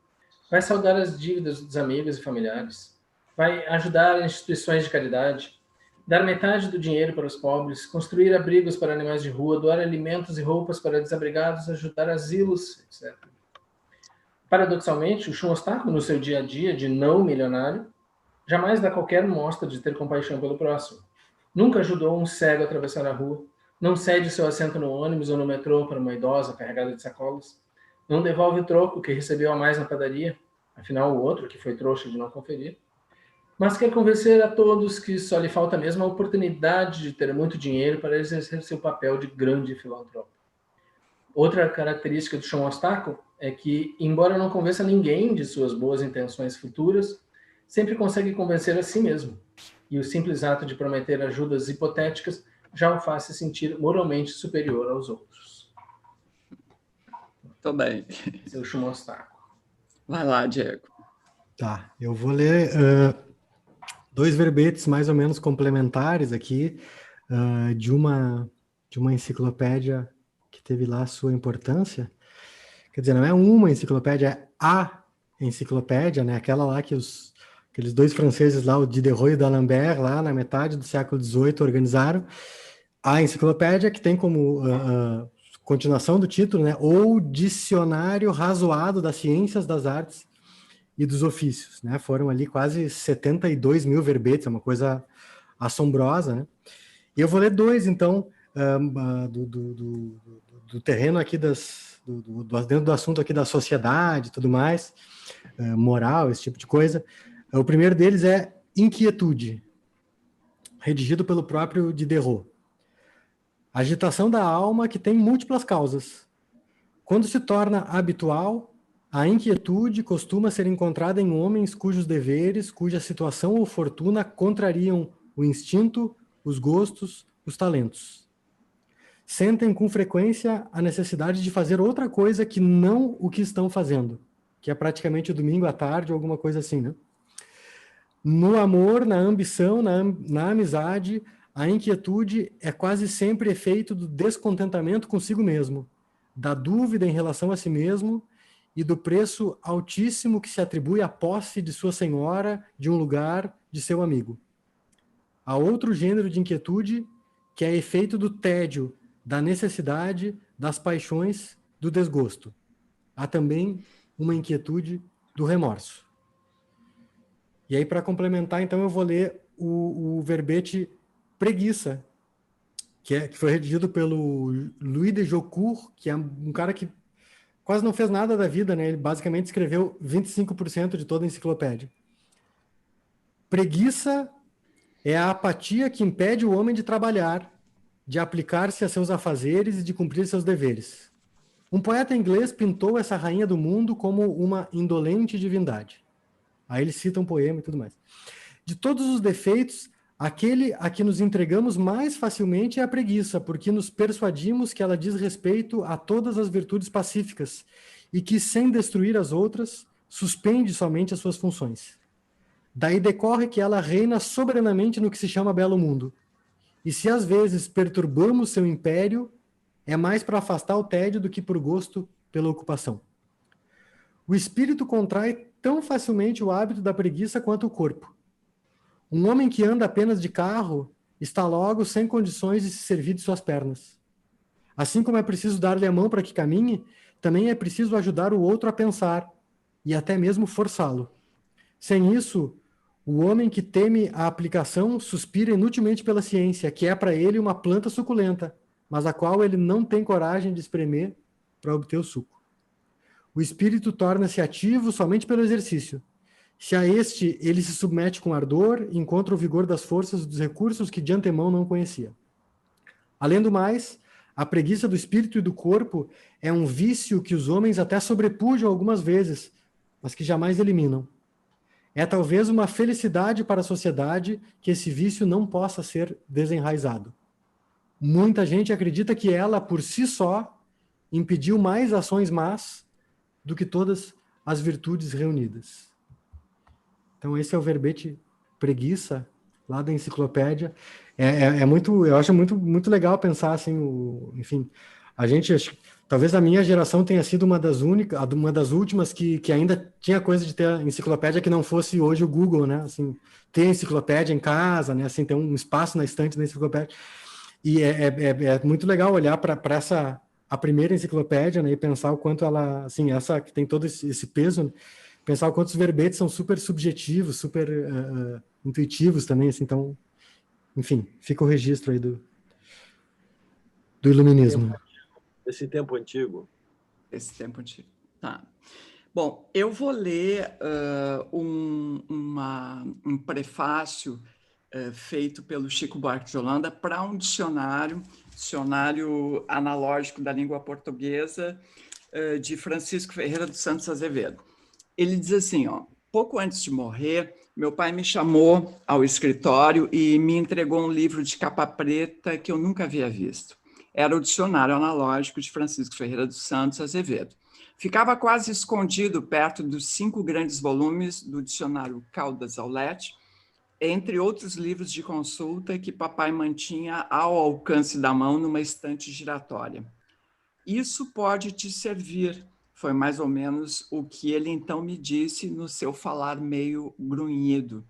vai saldar as dívidas dos amigos e familiares, vai ajudar instituições de caridade, dar metade do dinheiro para os pobres, construir abrigos para animais de rua, doar alimentos e roupas para desabrigados, ajudar asilos, etc. Paradoxalmente, o chumostaco, no seu dia a dia de não milionário, jamais dá qualquer mostra de ter compaixão pelo próximo. Nunca ajudou um cego a atravessar a rua, não cede seu assento no ônibus ou no metrô para uma idosa carregada de sacolas, não devolve o troco que recebeu a mais na padaria, afinal o outro, que foi trouxa de não conferir, mas quer convencer a todos que só lhe falta mesmo a oportunidade de ter muito dinheiro para exercer seu papel de grande filantropo. Outra característica do chumostaco é que, embora não convença ninguém de suas boas intenções futuras, sempre consegue convencer a si mesmo. E o simples ato de prometer ajudas hipotéticas já o faz se sentir moralmente superior aos outros. Muito bem. Seu chumostaco. Vai lá, Diego. Tá, eu vou ler 2 verbetes mais ou menos complementares aqui de uma enciclopédia que teve lá a sua importância. Quer dizer, não é uma enciclopédia, é a enciclopédia, né? Aquela lá que aqueles 2 franceses lá, o Diderot e o D'Alembert, lá na metade do século XVIII, organizaram. A enciclopédia que tem como continuação do título, né? O Dicionário Razoado das Ciências, das Artes e dos Ofícios, né? Foram ali quase 72 mil verbetes, é uma coisa assombrosa, né? E eu vou ler 2, então, do terreno aqui dentro do assunto aqui da sociedade e tudo mais, moral, esse tipo de coisa. O primeiro deles é Inquietude, redigido pelo próprio Diderot. Agitação da alma que tem múltiplas causas. Quando se torna habitual, a inquietude costuma ser encontrada em homens cujos deveres, cuja situação ou fortuna contrariam o instinto, os gostos, os talentos. Sentem com frequência a necessidade de fazer outra coisa que não o que estão fazendo, que é praticamente o domingo à tarde ou alguma coisa assim, né? No amor, na ambição, na amizade, a inquietude é quase sempre efeito do descontentamento consigo mesmo, da dúvida em relação a si mesmo e do preço altíssimo que se atribui à posse de sua senhora, de um lugar, de seu amigo. Há outro gênero de inquietude que é efeito do tédio, da necessidade, das paixões, do desgosto. Há também uma inquietude do remorso. E aí, para complementar, então, eu vou ler o verbete preguiça, que foi redigido pelo Louis de Jaucourt, que é um cara que quase não fez nada da vida, né? Ele basicamente escreveu 25% de toda a enciclopédia. Preguiça é a apatia que impede o homem de trabalhar, de aplicar-se a seus afazeres e de cumprir seus deveres. Um poeta inglês pintou essa rainha do mundo como uma indolente divindade. Aí ele cita um poema e tudo mais. De todos os defeitos, aquele a que nos entregamos mais facilmente é a preguiça, porque nos persuadimos que ela diz respeito a todas as virtudes pacíficas e que, sem destruir as outras, suspende somente as suas funções. Daí decorre que ela reina soberanamente no que se chama belo mundo. E se às vezes perturbamos seu império, é mais para afastar o tédio do que por gosto pela ocupação. O espírito contrai tão facilmente o hábito da preguiça quanto o corpo. Um homem que anda apenas de carro está logo sem condições de se servir de suas pernas. Assim como é preciso dar-lhe a mão para que caminhe, também é preciso ajudar o outro a pensar e até mesmo forçá-lo. Sem isso, o homem que teme a aplicação suspira inutilmente pela ciência, que é para ele uma planta suculenta, mas a qual ele não tem coragem de espremer para obter o suco. O o espírito torna-se ativo somente pelo exercício. Se a este ele se submete com ardor, encontra o vigor das forças e dos recursos que de antemão não conhecia. Além do mais, a preguiça do espírito e do corpo é um vício que os homens até sobrepujam algumas vezes, mas que jamais eliminam. É talvez uma felicidade para a sociedade que esse vício não possa ser desenraizado. Muita gente acredita que ela, por si só, impediu mais ações más do que todas as virtudes reunidas. Então, esse é o verbete preguiça, lá da enciclopédia. Eu acho muito legal pensar assim, enfim, a gente, talvez a minha geração tenha sido uma das últimas que ainda tinha coisa de ter enciclopédia que não fosse hoje o Google, né? Assim, ter enciclopédia em casa, né? Assim, ter um espaço na estante da enciclopédia. E é muito legal olhar para a primeira enciclopédia, né? E pensar o quanto ela, assim, essa que tem todo esse peso, né? Pensar o quanto os verbetes são super subjetivos, super intuitivos também, assim, então, enfim, fica o registro aí do iluminismo. Esse tempo antigo. Esse tempo antigo. Tá. Bom, eu vou ler um prefácio feito pelo Chico Buarque de Holanda para um dicionário analógico da língua portuguesa de Francisco Ferreira dos Santos Azevedo. Ele diz assim, ó, pouco antes de morrer, meu pai me chamou ao escritório e me entregou um livro de capa preta que eu nunca havia visto. Era o dicionário analógico de Francisco Ferreira dos Santos Azevedo. Ficava quase escondido perto dos 5 grandes volumes do dicionário Caldas Aulete, entre outros livros de consulta que papai mantinha ao alcance da mão numa estante giratória. Isso pode te servir, foi mais ou menos o que ele então me disse no seu falar meio grunhido.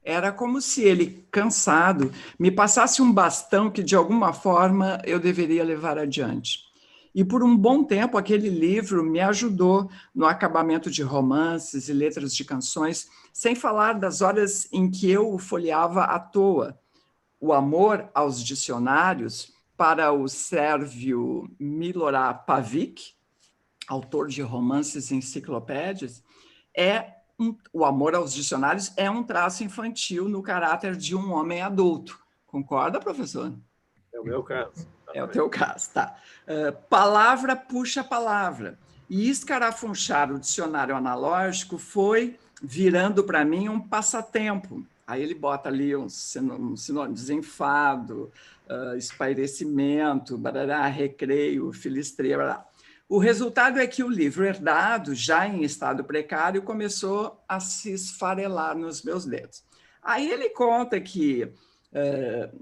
Era como se ele, cansado, me passasse um bastão que, de alguma forma, eu deveria levar adiante. E, por um bom tempo, aquele livro me ajudou no acabamento de romances e letras de canções, sem falar das horas em que eu o folheava à toa. O amor aos dicionários, para o sérvio Milorad Pavic, autor de romances e enciclopédias, o amor aos dicionários é um traço infantil no caráter de um homem adulto. Concorda, professor? É o meu caso. É o teu caso, tá. Palavra puxa palavra. E escarafunchar o dicionário analógico foi virando para mim um passatempo. Aí ele bota ali um sinônimo, desenfado, espairecimento, barará, recreio, filistreia, barará. O resultado é que o livro herdado, já em estado precário, começou a se esfarelar nos meus dedos. Aí ele conta que,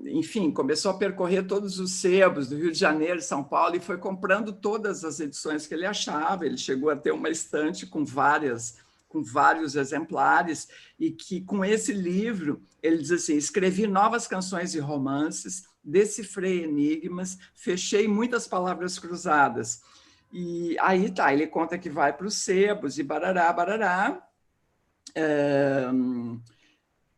enfim, começou a percorrer todos os sebos do Rio de Janeiro, São Paulo, e foi comprando todas as edições que ele achava. Ele chegou a ter uma estante com vários exemplares, e que, com esse livro, ele diz assim, escrevi novas canções e romances, decifrei enigmas, fechei muitas palavras cruzadas. E aí tá, ele conta que vai para os sebos e barará, barará.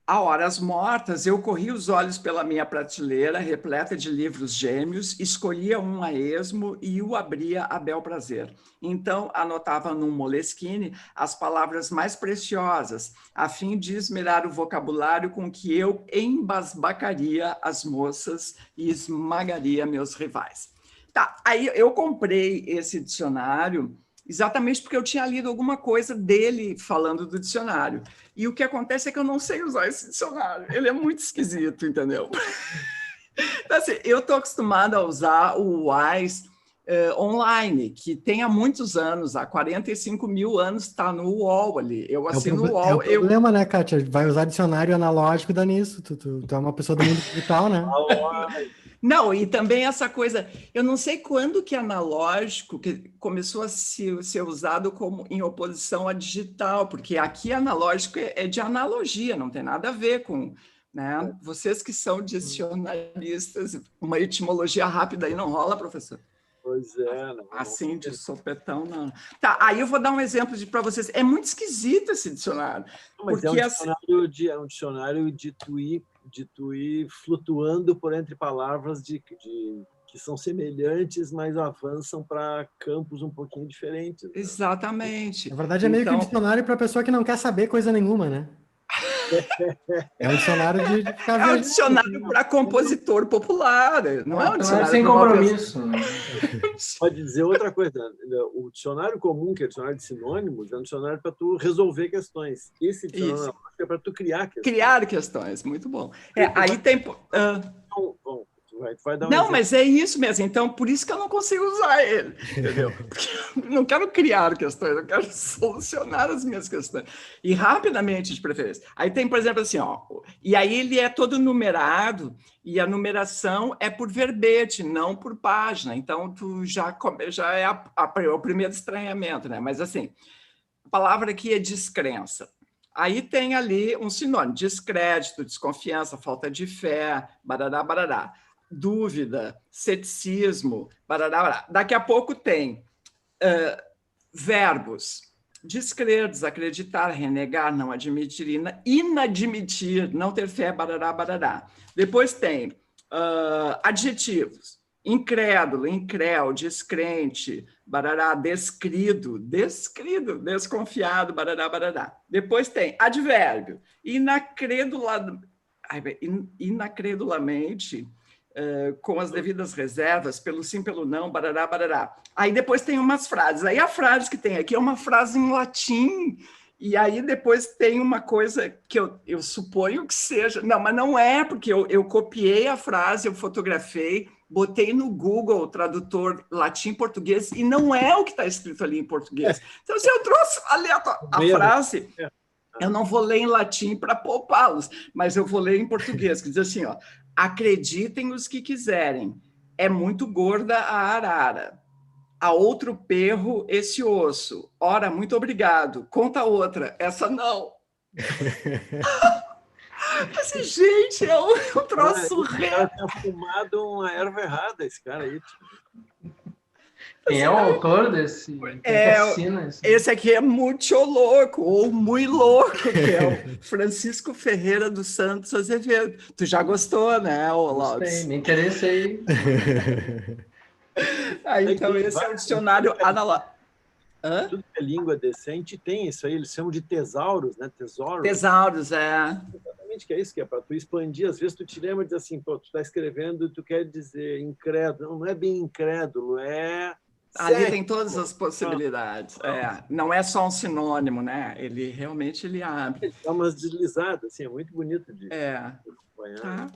A horas mortas, eu corri os olhos pela minha prateleira, repleta de livros gêmeos, escolhia um a esmo e o abria a bel prazer. Então, anotava num moleskine as palavras mais preciosas, a fim de esmerar o vocabulário com que eu embasbacaria as moças e esmagaria meus rivais. Tá, aí eu comprei esse dicionário exatamente porque eu tinha lido alguma coisa dele falando do dicionário. E o que acontece é que eu não sei usar esse dicionário. Ele é muito esquisito, entendeu? Então, assim, eu estou acostumada a usar o Wise online, que tem há muitos anos, há 45 mil anos, está no UOL ali. Eu assino o UOL. É o problema, né, Kátia? Vai usar dicionário analógico, dá nisso. Tu é uma pessoa do mundo digital, né? Não, e também essa coisa, eu não sei quando que analógico que começou a ser usado como em oposição a digital, porque aqui analógico é de analogia, não tem nada a ver com, né? Vocês que são dicionaristas, uma etimologia rápida aí não rola, professor? Pois é. Não, assim, de sopetão, não. Tá, aí eu vou dar um exemplo para vocês. É muito esquisito esse dicionário. Mas porque é um dicionário de de tu ir flutuando por entre palavras que são semelhantes, mas avançam para campos um pouquinho diferentes. Né? Exatamente. Na verdade, é meio que um dicionário para a pessoa que não quer saber coisa nenhuma, né? É um dicionário de ficar viajando. É um dicionário para compositor popular, não é um dicionário sem compromisso. Pode dizer outra coisa. O dicionário comum, que é o dicionário de sinônimos, é um dicionário para tu resolver questões. Esse dicionário é para tu criar questões. Criar questões, muito bom. Aí tem... Bom, vai dar um não, exemplo. mas é isso mesmo. Então, por isso que eu não consigo usar ele, entendeu? Porque eu não quero criar questões, eu quero solucionar as minhas questões. E rapidamente, de preferência. Aí tem, por exemplo, assim, ó, e aí ele é todo numerado, e a numeração é por verbete, não por página. Então, tu já é o primeiro estranhamento, né? Mas, assim, a palavra aqui é descrença. Aí tem ali um sinônimo, descrédito, desconfiança, falta de fé, barará, barará. Dúvida, ceticismo, barará, barará. Daqui a pouco tem verbos: descrer, desacreditar, renegar, não admitir, inadmitir, não ter fé, barará, barará. Depois tem adjetivos: incrédulo, incréu, descrente, barará, descrido, desconfiado, barará, barará. Depois tem advérbio: inacredulamente, com as devidas reservas, pelo sim, pelo não, barará, barará. Aí depois tem umas frases. Aí a frase que tem aqui é uma frase em latim, e aí depois tem uma coisa que eu suponho que seja... Não, mas não é, porque eu copiei a frase, eu fotografei, botei no Google Tradutor latim-português, e não é o que está escrito ali em português. Então, se eu trouxe a frase... Eu não vou ler em latim para poupá-los, mas eu vou ler em português, que diz assim, ó: acreditem os que quiserem, é muito gorda a arara. A outro perro esse osso. Ora, muito obrigado. Conta outra. Essa não. Assim, gente, é um troço real. Tinha fumado uma erva errada, esse cara aí. Quem é o autor desse? Esse aqui é muito louco, ou muito louco, que é o Francisco Ferreira dos Santos Azevedo. Tu já gostou, né, Lopes? Gostei, me interessei. Então, esse é o dicionário analógico. Tudo que é língua decente tem isso aí, eles chamam de tesauros, né? Tesauros. Tesauros, é. Exatamente, que é isso, que é para tu expandir. Às vezes tu te lembra de dizer assim, pô, tu está escrevendo e tu quer dizer incrédulo. Não é bem incrédulo, é... Ali tem todas as possibilidades. Não é só um sinônimo, né? Ele realmente abre. Ele dá umas deslizadas, assim, é muito bonito de acompanhar. Tá.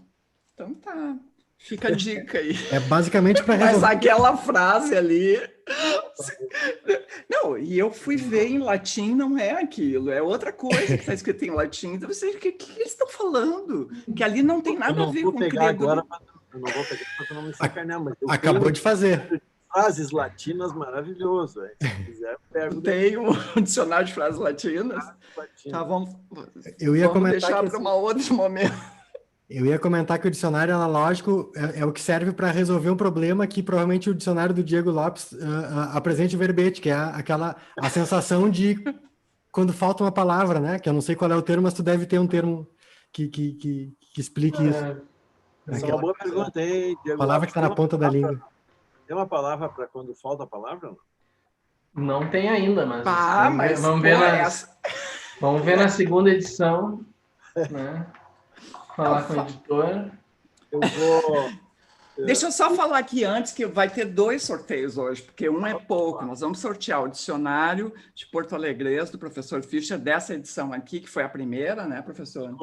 Então tá. Fica a dica aí. É basicamente para resolver. Mas aquela frase ali... Não, e eu fui ver em latim, não é aquilo, é outra coisa que está escrito em latim. Então, o que eles estão falando? Que ali não tem nada a ver com o grego. Agora, eu não vou pegar para não me sacanear, mas acabou de fazer. Frases latinas maravilhoso. Se quiser, pego. Tem um dicionário de frases latinas. Tá, vamos deixar para um outro momento. Eu ia comentar que o dicionário analógico é o que serve para resolver um problema que provavelmente o dicionário do Diego Lopes apresenta em verbete, que é a sensação de quando falta uma palavra, né? Que eu não sei qual é o termo, mas tu deve ter um termo que explique isso. Essa é uma boa pergunta, hein, Diego? Palavra que está na ponta da língua. Tem uma palavra para quando falta a palavra? Não tem ainda, mas vamos ver na segunda edição, né? Falar com o editor. Eu vou... Deixa eu só falar aqui antes que vai ter 2 sorteios hoje, porque um é pouco. Nós vamos sortear o dicionário de Porto Alegre do professor Fischer, dessa edição aqui, que foi a primeira, né, professor?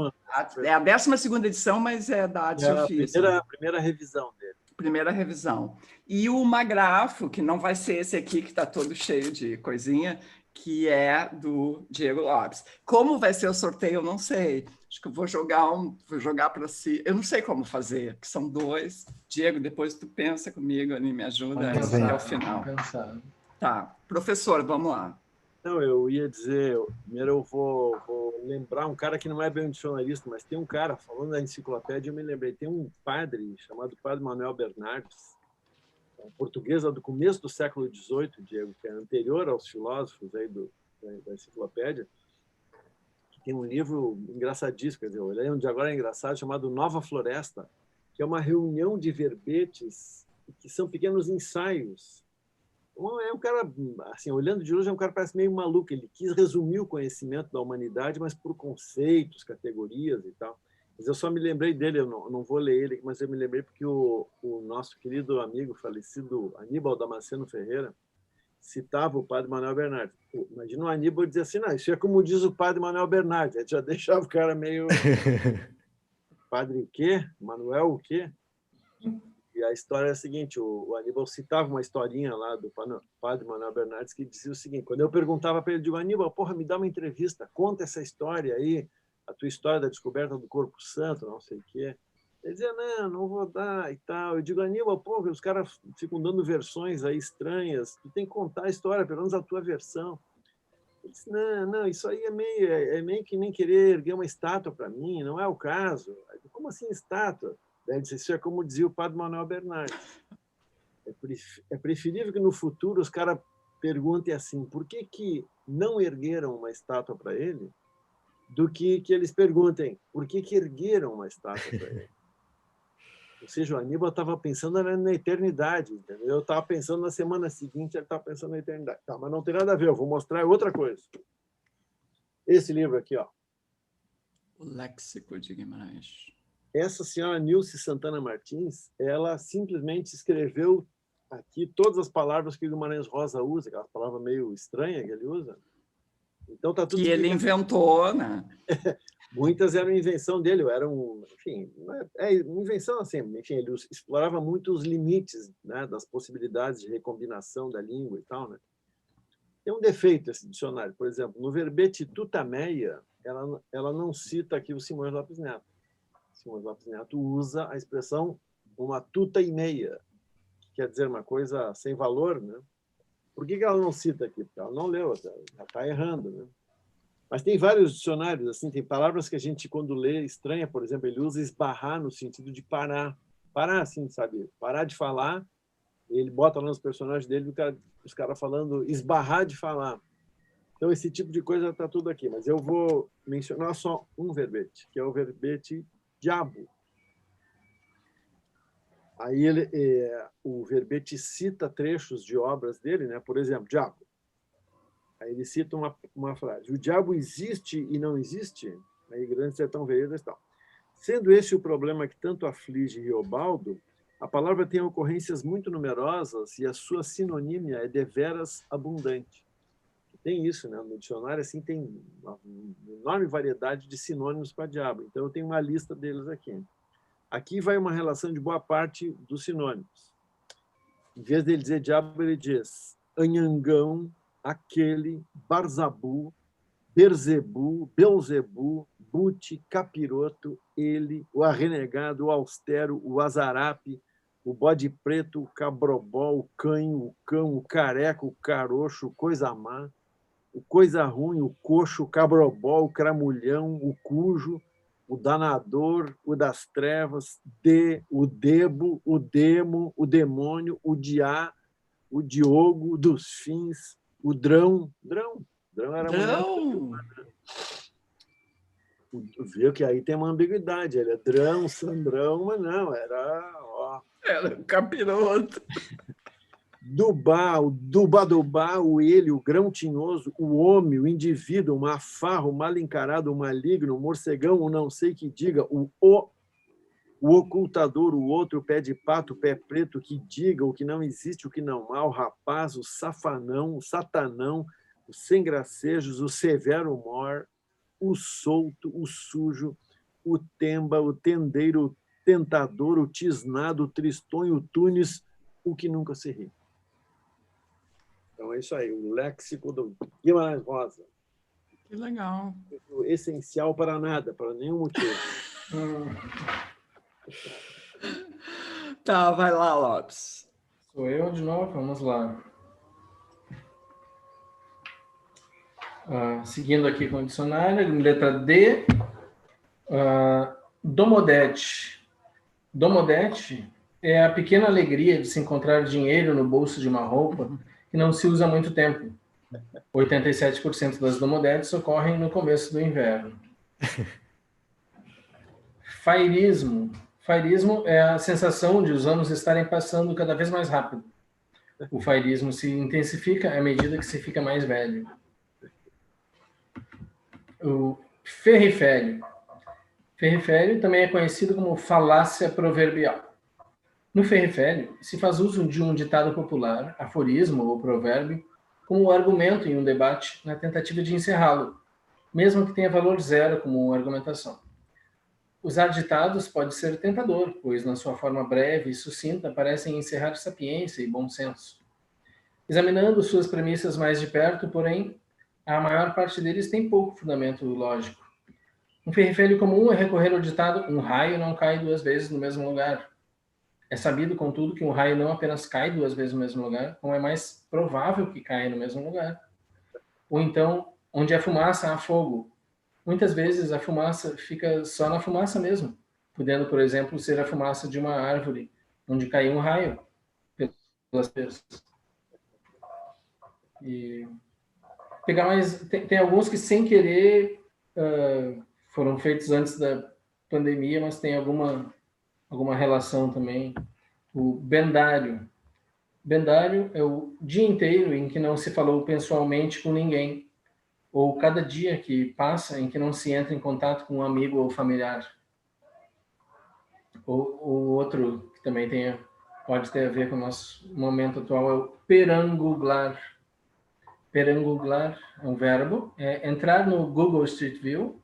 É a 12ª edição, mas é da arte ofício. A primeira revisão dele. Primeira revisão. E o Magrafo, que não vai ser esse aqui, que está todo cheio de coisinha, que é do Diego Lopes. Como vai ser o sorteio, eu não sei. Acho que eu vou jogar para si. Eu não sei como fazer, que são 2. Diego, depois tu pensa comigo, me ajuda até o final. Tá. Professor, vamos lá. Não, eu ia dizer, primeiro eu vou lembrar um cara que não é bem um dicionarista, mas tem um cara, falando da enciclopédia, eu me lembrei, tem um padre chamado Padre Manuel Bernardes, um português do começo do século XVIII, Diego, que é anterior aos filósofos aí da enciclopédia, tem um livro engraçadíssimo, quer dizer, eu lembro de agora é engraçado, chamado Nova Floresta, que é uma reunião de verbetes que são pequenos ensaios. É um cara, assim, olhando de hoje, é um cara que parece meio maluco. Ele quis resumir o conhecimento da humanidade, mas por conceitos, categorias e tal. Mas eu só me lembrei dele, eu não vou ler ele, mas eu me lembrei porque o nosso querido amigo falecido Aníbal Damasceno Ferreira citava o padre Manuel Bernardes. Imagina o Aníbal dizer assim, não, isso é como diz o padre Manuel Bernardes. Aí já deixava o cara meio... Padre o quê? Manuel o quê? E a história é a seguinte, o Aníbal citava uma historinha lá do padre Manuel Bernardes que dizia o seguinte, quando eu perguntava para ele, digo, Aníbal, porra, me dá uma entrevista, conta essa história aí, a tua história da descoberta do Corpo Santo, não sei o quê. Ele dizia, não vou dar e tal. Eu digo, Aníbal, porra, os caras ficam dando versões aí estranhas, tu tem que contar a história, pelo menos a tua versão. Ele disse, não, isso aí é meio que nem querer erguer uma estátua para mim, não é o caso. Eu digo, como assim estátua? Ele disse, isso é como dizia o padre Manuel Bernardes. É preferível que no futuro os caras perguntem assim, por que não ergueram uma estátua para ele, do que eles perguntem, por que ergueram uma estátua para ele? Ou seja, o Aníbal estava pensando na eternidade, entendeu? Eu estava pensando na semana seguinte, ele estava pensando na eternidade. Tá, mas não tem nada a ver, eu vou mostrar outra coisa. Esse livro aqui, ó. O Léxico de Guimarães. Essa senhora Nilce Santana Martins, ela simplesmente escreveu aqui todas as palavras que o Guimarães Rosa usa, aquela palavra meio estranha que ele usa. Então tá tudo. Que ele inventou, né? Muitas eram invenção dele, enfim, invenção assim, enfim, ele explorava muito os limites, né, das possibilidades de recombinação da língua e tal, né? Tem um defeito esse dicionário, por exemplo, no verbete tutameia, ela não cita aqui o Simões Lopes Neto. Simões Lopes Neto usa a expressão uma tuta e meia, que quer dizer uma coisa sem valor, né? Por que ela não cita aqui? Porque ela não leu, já está errando, né? Mas tem vários dicionários, assim, tem palavras que a gente, quando lê, estranha, por exemplo, ele usa esbarrar no sentido de parar. Parar, assim, sabe? Parar de falar, ele bota lá nos personagens dele os caras falando esbarrar de falar. Então, esse tipo de coisa está tudo aqui, mas eu vou mencionar só um verbete, que é o verbete diabo. Aí o verbete cita trechos de obras dele, né? Por exemplo, diabo. Aí ele cita uma frase: o diabo existe e não existe? Aí, Grande Sertão Veredas e tal. Sendo esse o problema que tanto aflige Riobaldo, a palavra tem ocorrências muito numerosas e a sua sinonímia é deveras abundante. Tem isso, né? No dicionário assim, tem uma enorme variedade de sinônimos para diabo. Então, eu tenho uma lista deles aqui. Aqui vai uma relação de boa parte dos sinônimos. Em vez dele dizer diabo, ele diz anhangão, aquele, barzabu, berzebu, belzebu, bute, capiroto, ele, o arrenegado, o austero, o azarape, o bode preto, o cabrobó, o canho, o cão, o careco, o caroxo, o coisa má, o coisa ruim, o coxo, o cabrobó, o cramulhão, o cujo, o danador, o das trevas, o debo, o demo, o demônio, o diá, o diogo, dos fins, o drão era Drão. Viu que aí tem uma ambiguidade, ele é drão, sandrão, mas não, era Era o capiroto. Dubá, o dubá, o ele, o grão tinhoso, o homem, o indivíduo, o mafarro, o mal encarado, o maligno, o morcegão, o não sei que diga, o ocultador, o outro, o pé de pato, o pé preto, o que diga, o que não existe, o que não há, o rapaz, o safanão, o satanão, o sem gracejos, o severo mor, o solto, o sujo, o temba, o tendeiro, o tentador, o tisnado, o tristonho, o tunis, o que nunca se ri. Então é isso aí, o léxico do Guimarães Rosa. Que legal. Essencial para nada, para nenhum motivo. Tá, vai lá, Lopes. Sou eu de novo, vamos lá. Seguindo aqui com o dicionário, letra D, domodete. Domodete é a pequena alegria de se encontrar dinheiro no bolso de uma roupa que não se usa há muito tempo. 87% das domodetes ocorrem no começo do inverno. Fairismo. Fairismo é a sensação de os anos estarem passando cada vez mais rápido. O fairismo se intensifica à medida que se fica mais velho. O ferrifério. Ferrifério também é conhecido como falácia proverbial. No ferrifério, se faz uso de um ditado popular, aforismo ou provérbio, como argumento em um debate na tentativa de encerrá-lo, mesmo que tenha valor zero como argumentação. Usar ditados pode ser tentador, pois na sua forma breve e sucinta parecem encerrar sapiência e bom senso. Examinando suas premissas mais de perto, porém, a maior parte deles tem pouco fundamento lógico. Um ferrifério comum é recorrer ao ditado: um raio não cai duas vezes no mesmo lugar. É sabido, contudo, que um raio não apenas cai duas vezes no mesmo lugar, como é mais provável que caia no mesmo lugar. Ou então, onde há fumaça, há fogo. Muitas vezes a fumaça fica só na fumaça mesmo, podendo, por exemplo, ser a fumaça de uma árvore, onde caiu um raio pelas pessoas. E pegar mais, tem alguns que sem querer foram feitos antes da pandemia, mas tem alguma relação também. O bendário. Bendário é o dia inteiro em que não se falou pessoalmente com ninguém, ou cada dia que passa em que não se entra em contato com um amigo ou familiar. O outro que também pode ter a ver com o nosso momento atual é o peranguglar. Peranguglar é um verbo, é entrar no Google Street View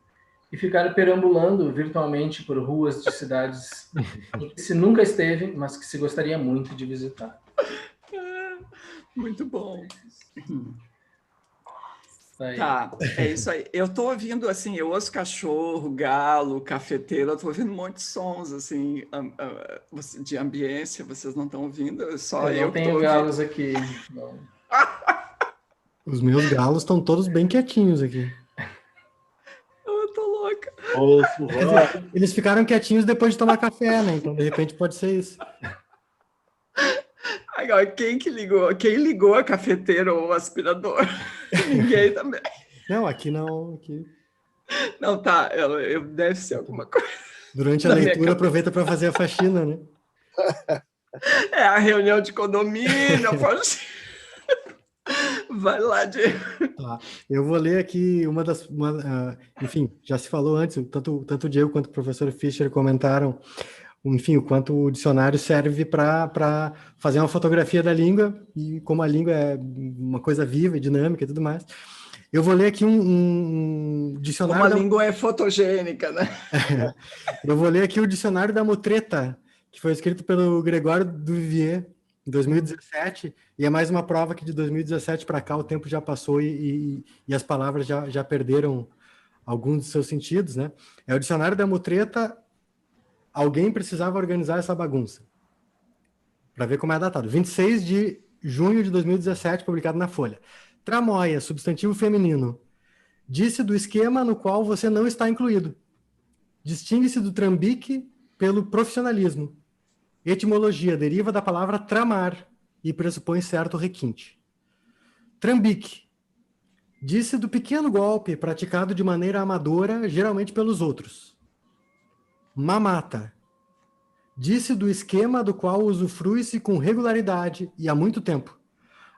e ficar perambulando virtualmente por ruas de cidades em que se nunca esteve, mas que se gostaria muito de visitar. Muito bom. Tá, é isso aí. Eu estou ouvindo, assim, eu ouço cachorro, galo, cafeteiro, eu estou ouvindo um monte de sons, assim, de ambiência, vocês não estão ouvindo? Só eu não tenho galos aqui. Não. Os meus galos estão todos bem quietinhos aqui. Eu tô louca. Eles ficaram quietinhos depois de tomar café, né? Então, de repente, pode ser isso. Agora, quem ligou? Quem ligou a cafeteira ou o aspirador? Ninguém também. Não, aqui não. Aqui... Não, tá. Deve ser alguma coisa. Durante a leitura, aproveita para fazer a faxina, né? É a reunião de condomínio. Vai lá, Diego. Tá. Eu vou ler aqui enfim, já se falou antes, tanto o Diego quanto o professor Fischer comentaram, enfim, o quanto o dicionário serve para fazer uma fotografia da língua, e como a língua é uma coisa viva e dinâmica e tudo mais. Eu vou ler aqui um dicionário... Como a língua é fotogênica, né? Eu vou ler aqui o dicionário da mutreta, que foi escrito pelo Gregório Duvivier, em 2017, e é mais uma prova que de 2017 para cá o tempo já passou e as palavras já perderam alguns de seus sentidos, né? É o dicionário da mutreta. Alguém precisava organizar essa bagunça. Para ver como é datado. 26 de junho de 2017, publicado na Folha. Tramóia, substantivo feminino. Disse do esquema no qual você não está incluído. Distingue-se do trambique pelo profissionalismo. Etimologia, deriva da palavra tramar e pressupõe certo requinte. Trambique. Disse do pequeno golpe praticado de maneira amadora, geralmente pelos outros. Mamata. Disse do esquema do qual usufrui-se com regularidade e há muito tempo.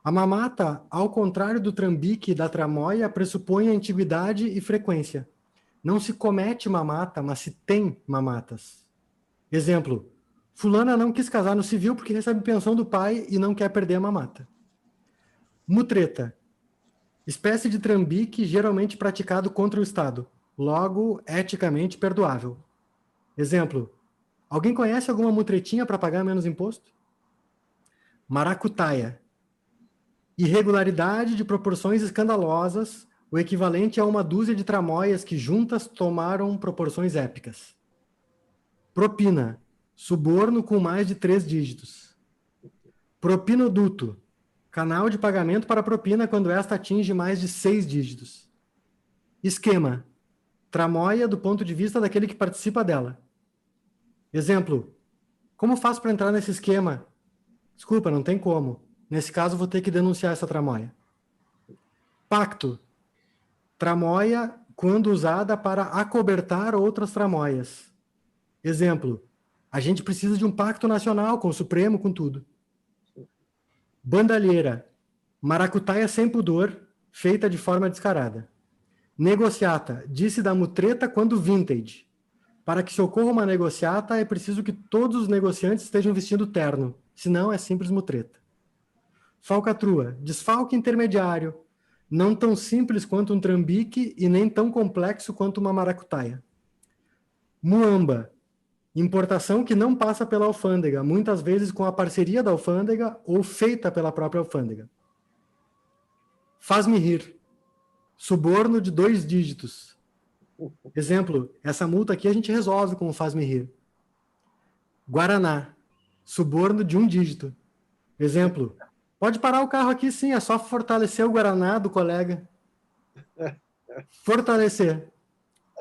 A mamata, ao contrário do trambique e da tramóia, pressupõe antiguidade e frequência. Não se comete mamata, mas se tem mamatas. Exemplo: fulana não quis casar no civil porque recebe pensão do pai e não quer perder a mamata. Mutreta. Espécie de trambique geralmente praticado contra o Estado. Logo, eticamente perdoável. Exemplo: alguém conhece alguma mutretinha para pagar menos imposto? Maracutaia. Irregularidade de proporções escandalosas, o equivalente a uma dúzia de tramóias que juntas tomaram proporções épicas. Propina. Suborno com mais de 3 dígitos. Propinoduto. Canal de pagamento para propina quando esta atinge mais de 6 dígitos. Esquema. Tramóia do ponto de vista daquele que participa dela. Exemplo: como faço para entrar nesse esquema? Desculpa, não tem como. Nesse caso, vou ter que denunciar essa tramóia. Pacto. Tramóia quando usada para acobertar outras tramóias. Exemplo, a gente precisa de um pacto nacional com o Supremo, com tudo. Bandalheira. Maracutaia sem pudor, feita de forma descarada. Negociata. Disse da mutreta quando vintage. Para que se ocorra uma negociata, é preciso que todos os negociantes estejam vestindo terno, senão é simples mutreta. Falcatrua. Desfalque intermediário. Não tão simples quanto um trambique e nem tão complexo quanto uma maracutaia. Muamba. Importação que não passa pela alfândega, muitas vezes com a parceria da alfândega ou feita pela própria alfândega. Faz-me rir. Suborno de 2 dígitos. Exemplo, essa multa aqui a gente resolve com o faz-me rir. Guaraná. Suborno de 1 dígito. Exemplo, pode parar o carro aqui sim, é só fortalecer o Guaraná do colega. Fortalecer.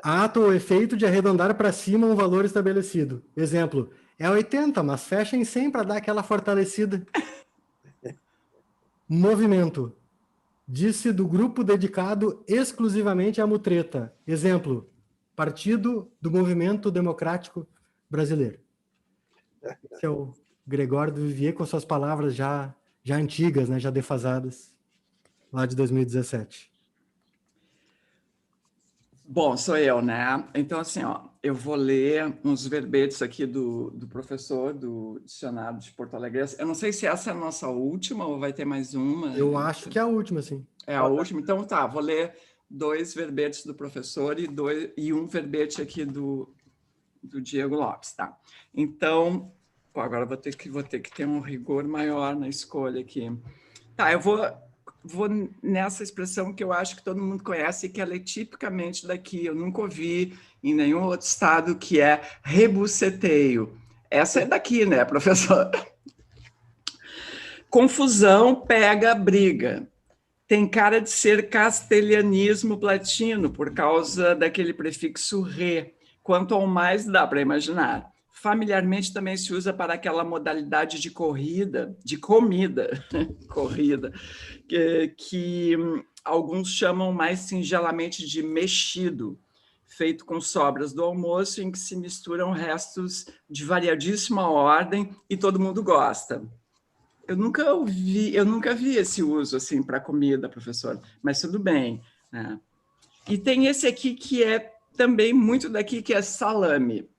Ato ou efeito de arredondar para cima um valor estabelecido. Exemplo, é 80, mas fecha em 100 para dar aquela fortalecida. Movimento. Disse do grupo dedicado exclusivamente à mutreta. Exemplo, Partido do Movimento Democrático Brasileiro. Esse é o Gregório do Vivier com suas palavras já antigas, né, já defasadas, lá de 2017. Bom, sou eu, né? Então, assim, ó, eu vou ler uns verbetes aqui do professor do Dicionário de Porto Alegre. Eu não sei se essa é a nossa última ou vai ter mais uma. Eu acho que é a última, sim. É a última? Então, tá, vou ler 2 verbetes do professor e um verbete aqui do Diego Lopes, tá? Então, agora vou ter que ter um rigor maior na escolha aqui. Tá, eu vou nessa expressão que eu acho que todo mundo conhece e que ela é tipicamente daqui. Eu nunca ouvi em nenhum outro estado, que é rebuceteio. Essa é daqui, né, professor? Confusão pega briga. Tem cara de ser castelhanismo platino, por causa daquele prefixo re. Quanto ao mais, dá para imaginar. Familiarmente também se usa para aquela modalidade de comida, corrida, que alguns chamam mais singelamente de mexido, feito com sobras do almoço, em que se misturam restos de variadíssima ordem e todo mundo gosta. Eu nunca vi esse uso assim para comida, professor, mas tudo bem, né? E tem esse aqui que é também muito daqui, que é salame.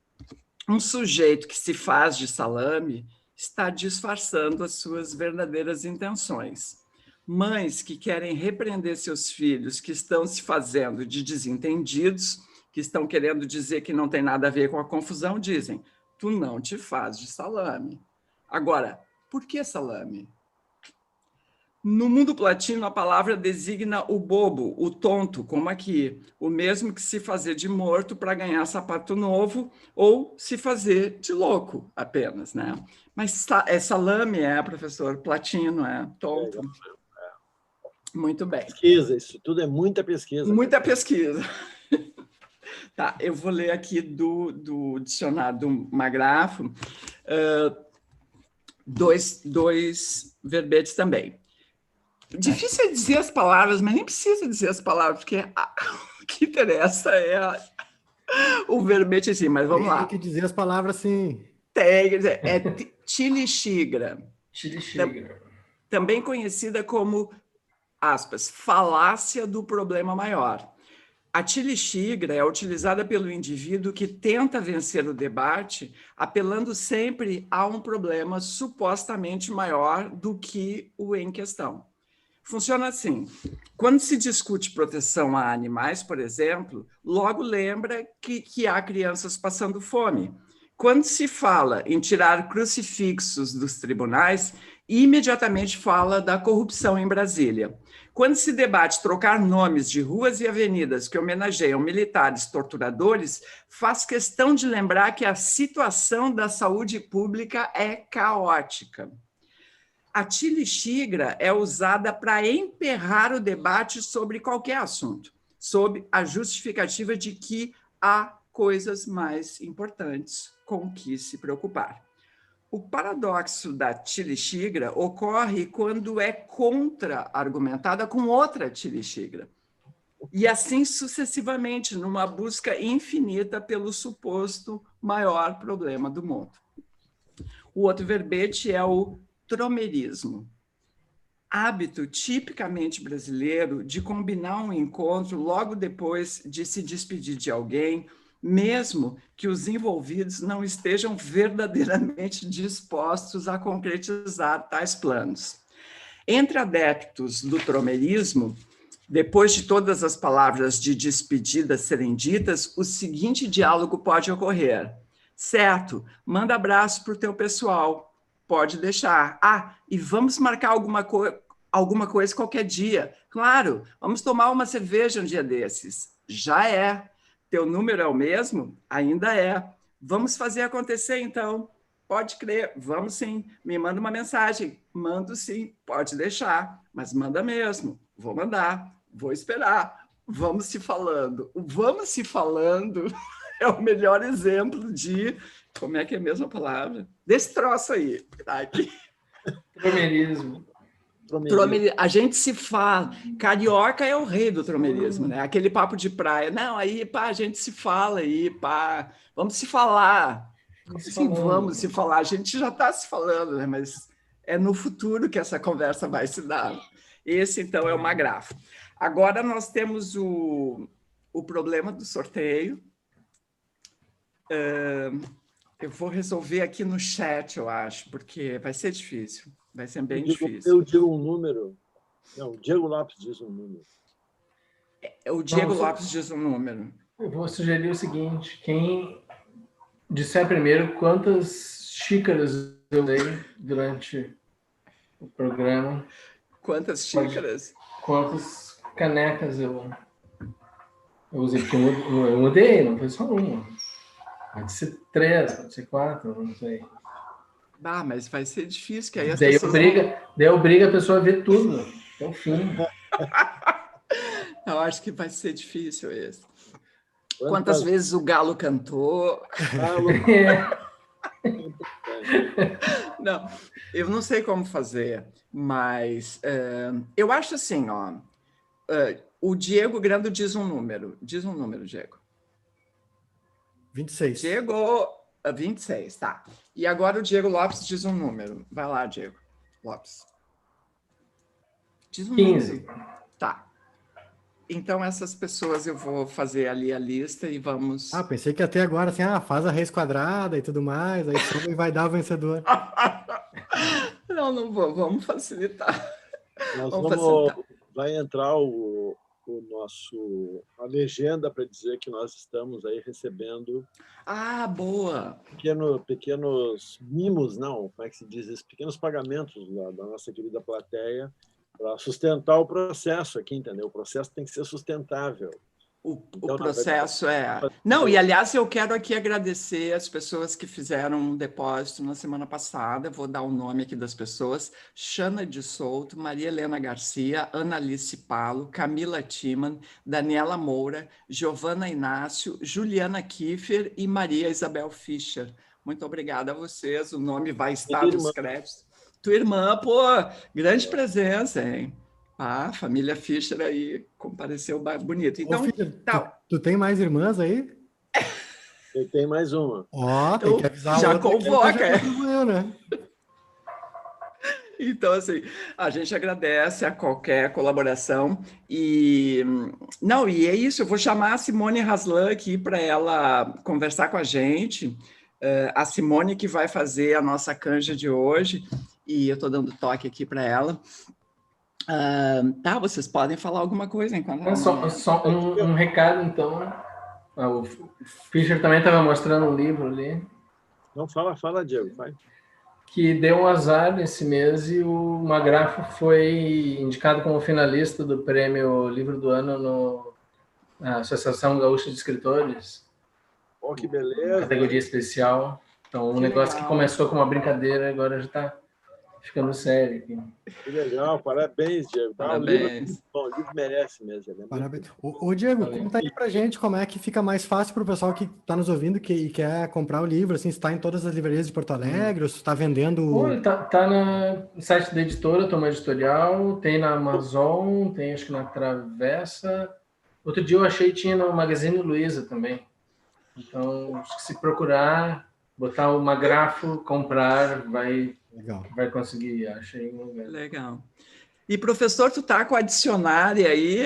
Um sujeito que se faz de salame está disfarçando as suas verdadeiras intenções. Mães que querem repreender seus filhos, que estão se fazendo de desentendidos, que estão querendo dizer que não tem nada a ver com a confusão, dizem: tu não te faz de salame. Agora, por que salame? No mundo platino, a palavra designa o bobo, o tonto, como aqui, o mesmo que se fazer de morto para ganhar sapato novo ou se fazer de louco apenas, né? Mas é salame, professor? Platino, tonto. Muito bem. Pesquisa, isso tudo é muita pesquisa. Muita pesquisa. Tá, eu vou ler aqui do dicionário do Magrafo, 2 verbetes também. Difícil é dizer as palavras, mas nem precisa dizer as palavras, porque o que interessa é o verbete assim, mas vamos lá. Tem que dizer as palavras sim. Tem, é tilixigra. Tilixigra. Também conhecida como, aspas, falácia do problema maior. A tilixigra é utilizada pelo indivíduo que tenta vencer o debate, apelando sempre a um problema supostamente maior do que o em questão. Funciona assim: quando se discute proteção a animais, por exemplo, logo lembra que há crianças passando fome. Quando se fala em tirar crucifixos dos tribunais, imediatamente fala da corrupção em Brasília. Quando se debate trocar nomes de ruas e avenidas que homenageiam militares torturadores, faz questão de lembrar que a situação da saúde pública é caótica. A tilixigra é usada para emperrar o debate sobre qualquer assunto, sob a justificativa de que há coisas mais importantes com que se preocupar. O paradoxo da tilixigra ocorre quando é contra-argumentada com outra tilixigra. E assim sucessivamente, numa busca infinita pelo suposto maior problema do mundo. O outro verbete é o tromerismo, hábito tipicamente brasileiro de combinar um encontro logo depois de se despedir de alguém, mesmo que os envolvidos não estejam verdadeiramente dispostos a concretizar tais planos. Entre adeptos do tromerismo, depois de todas as palavras de despedida serem ditas, o seguinte diálogo pode ocorrer. Certo, manda abraço para o teu pessoal, pode deixar. Ah, e vamos marcar alguma coisa qualquer dia. Claro, vamos tomar uma cerveja um dia desses. Já é. Teu número é o mesmo? Ainda é. Vamos fazer acontecer, então. Pode crer, vamos sim. Me manda uma mensagem. Mando sim, pode deixar. Mas manda mesmo. Vou mandar, vou esperar. Vamos se falando. O vamos se falando é o melhor exemplo de... Como é que é a mesma palavra? Desse troço aí. Aqui. Tromerismo. A gente se fala. Carioca é o rei do tromerismo, né? Aquele papo de praia. Não, aí, pá, a gente se fala aí, pá. Vamos se falar. Sim, vamos se falar. A gente já está se falando, né? Mas é no futuro que essa conversa vai se dar. Esse, então, é o magrafo. Agora nós temos o problema do sorteio. Eu vou resolver aqui no chat, eu acho, porque vai ser difícil. Vai ser bem difícil. Eu digo um número. Não, o Diego Lopes diz um número. O Diego Lopes diz um número. Eu vou sugerir o seguinte: quem disser primeiro quantas xícaras eu dei durante o programa. Quantas xícaras? Quantas canecas eu usei? Porque eu mudei, não foi só uma. Pode ser 3, pode ser 4, não sei. Ah, mas vai ser difícil, que aí as daí pessoas... Daí obriga a pessoa a ver tudo, até o fim. Eu acho que vai ser difícil esse. Quantas vezes o galo cantou? Não, eu não sei como fazer, mas eu acho assim, ó. O Diego Grando diz um número. Diz um número, Diego. 26. Diego, 26, tá. E agora o Diego Lopes diz um número. Vai lá, Diego Lopes. Diz um 15. Número. Tá. Então, essas pessoas eu vou fazer ali a lista e vamos... Ah, pensei que até agora, assim, faz a raiz quadrada e tudo mais, aí só vai dar o vencedor. Não vou. Vamos facilitar. Vamos facilitar. Vai entrar a legenda para dizer que nós estamos aí recebendo... Ah, boa! Pequenos mimos, não, como é que se diz isso? Pequenos pagamentos da nossa querida plateia para sustentar o processo aqui, entendeu? O processo tem que ser sustentável. O processo Não, e aliás, eu quero aqui agradecer as pessoas que fizeram um depósito na semana passada. Vou dar o nome aqui das pessoas: Xana de Souto, Maria Helena Garcia, Ana Alice Palo, Camila Timan, Daniela Moura, Giovana Inácio, Juliana Kiefer e Maria Isabel Fischer. Muito obrigada a vocês. O nome vai estar nos créditos. Tua irmã, pô, grande presença, hein? Ah, família Fischer aí compareceu bonito. Então, Fischer, tu tem mais irmãs aí? Eu tenho mais uma. Tem que avisar. Já convoca. Né? Então, assim, a gente agradece a qualquer colaboração. E é isso, eu vou chamar a Simone Haslan aqui para ela conversar com a gente. A Simone que vai fazer a nossa canja de hoje, e eu estou dando toque aqui para ela. Tá, vocês podem falar alguma coisa enquanto... Só um recado, então. O Fischer também estava mostrando um livro ali. Não, fala, Diego, vai. Que deu um azar esse mês e o Magrafo foi indicado como finalista do prêmio Livro do Ano na Associação Gaúcha de Escritores. Oh, que beleza! Categoria especial. Então, um negócio que começou com uma brincadeira, agora já está ficando sério aqui. Que legal, parabéns, Diego. Parabéns. O livro merece mesmo. Parabéns. Ô, Diego, conta aí pra gente como é que fica mais fácil para o pessoal que está nos ouvindo e quer comprar o livro, assim, se está em todas as livrarias de Porto Alegre, ou se está vendendo... Tá no site da editora, Toma Editorial, tem na Amazon, tem acho que na Travessa. Outro dia eu achei tinha no Magazine Luiza também. Então, acho que se procurar, botar o Magrafo, comprar, vai conseguir, achei um lugar. Legal. E, professor, tu tá com a dicionária aí,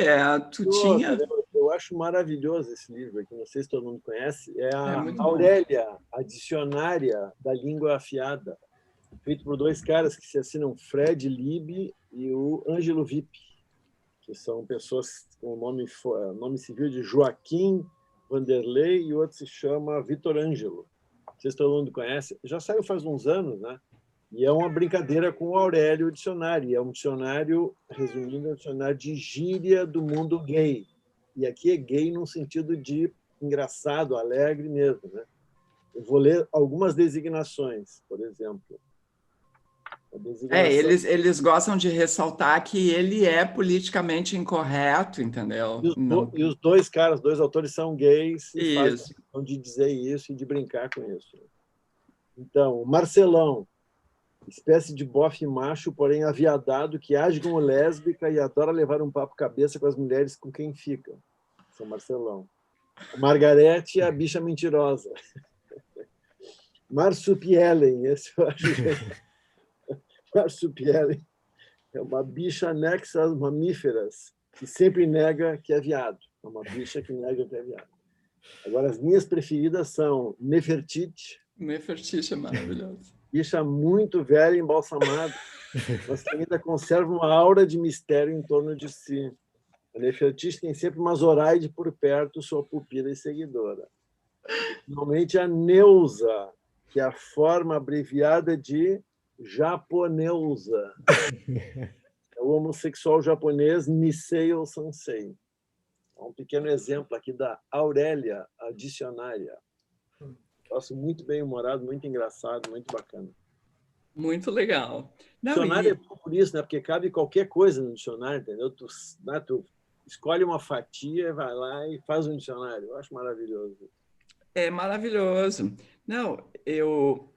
tinha... Eu acho maravilhoso esse livro aqui, não sei se todo mundo conhece, é a Aurélia, a Dicionária da Língua Afiada, feito por dois caras que se assinam, Fred Lieb e o Ângelo Vip, que são pessoas com o nome civil de Joaquim Vanderlei e o outro se chama Vitor Ângelo. Não sei se todo mundo conhece, já saiu faz uns anos, né? E é uma brincadeira com o Aurélio Dicionário. É um dicionário, resumindo, é um dicionário de gíria do mundo gay. E aqui é gay no sentido de engraçado, alegre mesmo, né? Eu vou ler algumas designações, por exemplo. Eles gostam de ressaltar que ele é politicamente incorreto, entendeu? E os dois autores são gays e fazem questão de dizer isso e de brincar com isso. Então, Marcelão, espécie de bofe macho, porém aviadado, que age como lésbica e adora levar um papo cabeça com as mulheres com quem fica. São Marcelão. Margarete, a bicha mentirosa. Marsupielen, esse eu acho. Marsupielen é uma bicha anexa às mamíferas que sempre nega que é viado. É uma bicha que nega que é viado. Agora, as minhas preferidas são Nefertiti. Nefertiti é maravilhoso. Bicha muito velha e embalsamada, mas que ainda conserva uma aura de mistério em torno de si. A Nefertiti tem sempre uma Zoraide por perto, sua pupila e seguidora. Finalmente, a Neuza, que é a forma abreviada de Japoneusa. É o homossexual japonês Nisei Sansei. Um pequeno exemplo aqui da Aurélia, a dicionária. Faço muito bem-humorado, muito engraçado, muito bacana. Muito legal. Dicionário é bom por isso, né? Porque cabe qualquer coisa no dicionário, entendeu? Tu escolhe uma fatia, vai lá e faz um dicionário. Eu acho maravilhoso. É maravilhoso. Não, eu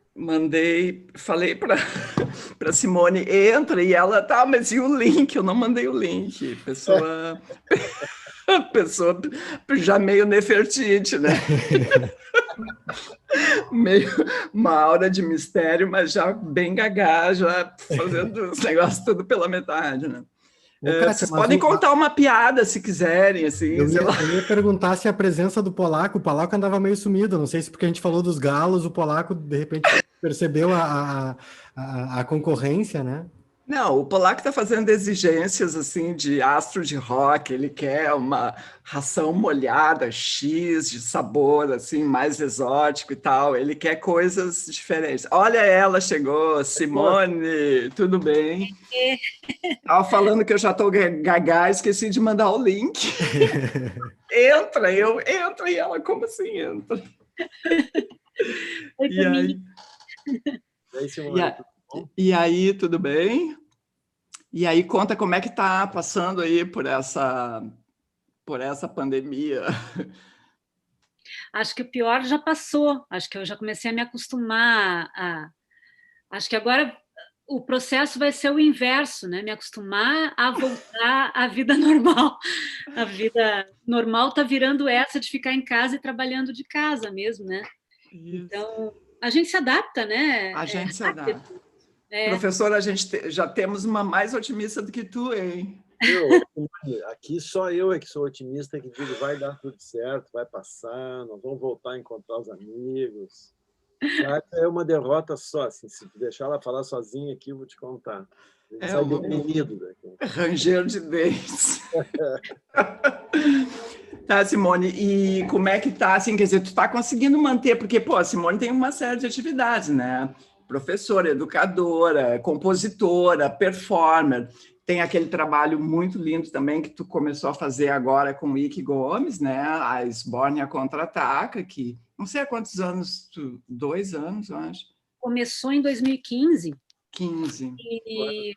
falei para Simone, entra, e ela, tá, mas e o link? Eu não mandei o link. Pessoa já meio Nefertiti, né? Meio uma aura de mistério, mas já bem gagá, já fazendo os negócios tudo pela metade, né? Vocês podem contar uma piada, se quiserem, assim. Eu ia perguntar se a presença do Polaco, o Polaco andava meio sumido, não sei se porque a gente falou dos galos, o Polaco, de repente, percebeu a concorrência, né? Não, o Polaco está fazendo exigências assim de astro de rock, ele quer uma ração molhada, X, de sabor assim, mais exótico e tal, ele quer coisas diferentes. Olha ela, chegou, Simone, tudo bem? Estava falando que eu já estou gaga, esqueci de mandar o link. Entra, e ela, como assim entra? E aí, tudo bem? E aí, conta como é que está passando aí por essa pandemia. Acho que o pior já passou. Acho que eu já comecei a me acostumar. Acho que agora o processo vai ser o inverso, né? Me acostumar a voltar à vida normal. A vida normal está virando essa de ficar em casa e trabalhando de casa mesmo, né? Isso. Então, a gente se adapta, né? A gente se adapta. Professora, a gente já temos uma mais otimista do que tu, hein? Aqui só eu é que sou otimista, que digo, vai dar tudo certo, vai passar, nós vamos voltar a encontrar os amigos. É uma derrota só, assim, se deixar ela falar sozinha aqui, eu vou te contar. Sai deprimido daqui. Ranger de dentes. Tá, Simone, e como é que tá, assim, quer dizer, tu tá conseguindo manter, porque, pô, a Simone tem uma série de atividades, né? Professora, educadora, compositora, performer, tem aquele trabalho muito lindo também que tu começou a fazer agora com o Ike Gomes, né? A Esbórnia Contra-Ataca, que não sei há quantos anos, 2 anos, eu acho. Começou em 2015. 15. E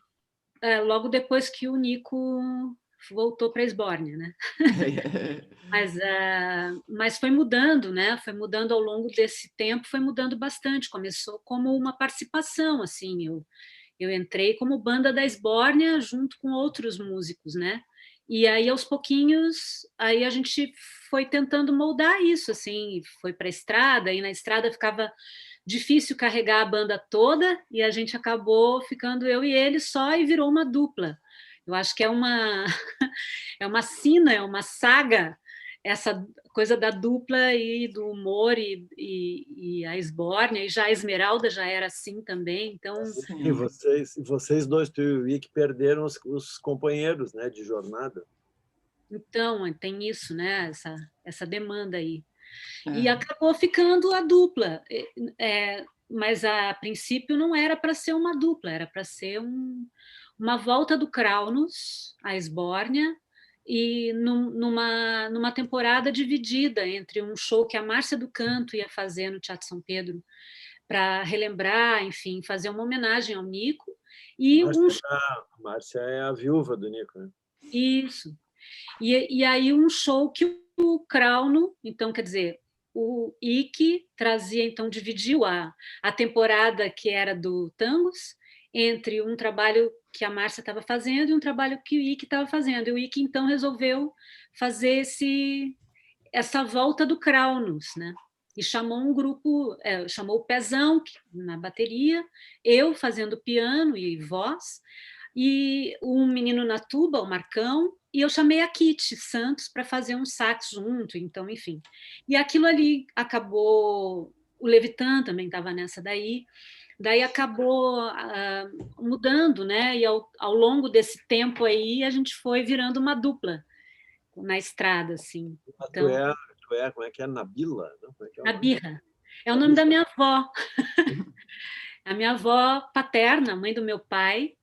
logo depois que o Nico voltou para a Esbórnia, né? Mas foi mudando, né? Foi mudando ao longo desse tempo, foi mudando bastante. Começou como uma participação, assim. Eu entrei como banda da Esbórnia junto com outros músicos, né? E aí, aos pouquinhos, aí a gente foi tentando moldar isso, assim, foi para a estrada, e na estrada ficava difícil carregar a banda toda, e a gente acabou ficando eu e ele só, e virou uma dupla. Eu acho que é uma sina, é uma saga, essa coisa da dupla e do humor e a Esbórnia, e já a Esmeralda já era assim também, então... E vocês dois, tu e o Wick, perderam os companheiros, né, de jornada. Então, tem isso, né, essa demanda aí. E acabou ficando a dupla, mas a princípio não era para ser uma dupla, era para ser uma volta do Kraunus, a Esbórnia, e numa temporada dividida entre um show que a Márcia do Canto ia fazer no Teatro São Pedro, para relembrar, enfim, fazer uma homenagem ao Nico. E Márcia é a viúva do Nico, né? Isso. E aí um show que o Krauno, então, quer dizer, o Ike trazia, então, dividiu a temporada que era do Tangos entre um trabalho que a Márcia estava fazendo e um trabalho que o Ike estava fazendo. E o Ike, então, resolveu fazer essa volta do Kraunos, né? E chamou um grupo, chamou o Pezão na bateria, eu fazendo piano e voz, e um menino na tuba, o Marcão, e eu chamei a Kitty Santos para fazer um sax junto, então, enfim. E aquilo ali acabou, o Levitan também estava nessa daí acabou mudando, né? E ao longo desse tempo aí, a gente foi virando uma dupla na estrada, assim. Então, tu é, como é que é? Nabila? Não, como é que é Nabirra. É o nome da minha avó. A minha avó paterna, mãe do meu pai,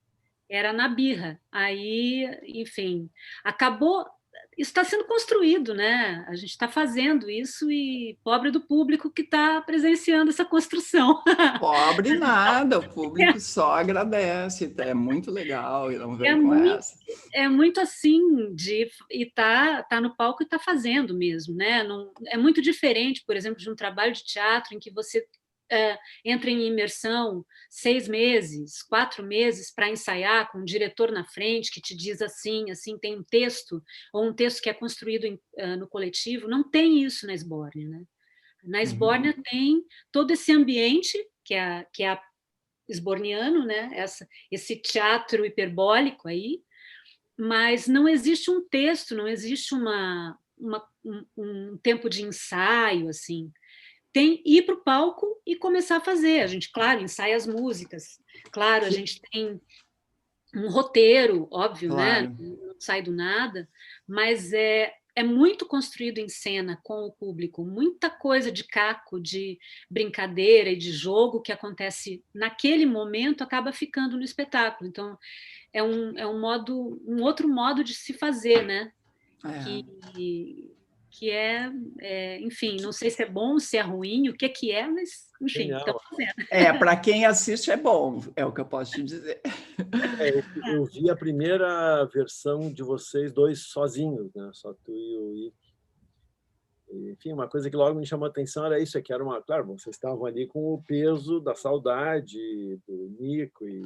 era Nabirra. Aí, enfim, acabou... Isso está sendo construído, né? A gente está fazendo isso e pobre do público que está presenciando essa construção. Pobre nada, o público só agradece, é muito legal, e não vem com essa. É muito assim, e tá no palco e está fazendo mesmo, né? Não, é muito diferente, por exemplo, de um trabalho de teatro em que você entra em imersão 6 meses, 4 meses para ensaiar com um diretor na frente que te diz assim, tem um texto, ou um texto que é construído no coletivo. Não tem isso na Esbórnia, né? Na Esbórnia tem todo esse ambiente que é esborniano, né? Esse teatro hiperbólico aí, mas não existe um texto, não existe um tempo de ensaio, assim. Tem ir para o palco e começar a fazer. A gente, claro, ensaia as músicas. Claro, a gente tem um roteiro, óbvio, claro, né? Não sai do nada, mas é muito construído em cena com o público. Muita coisa de caco, de brincadeira e de jogo que acontece naquele momento acaba ficando no espetáculo. Então, é um outro modo de se fazer, né? Que enfim, não sei se é bom, se é ruim, o que é, mas, enfim, estamos fazendo. Para quem assiste é bom, é o que eu posso te dizer. Eu vi a primeira versão de vocês dois sozinhos, né? Só tu e o Ike. Enfim, uma coisa que logo me chamou a atenção era isso, que era claro, vocês estavam ali com o peso da saudade do Nico e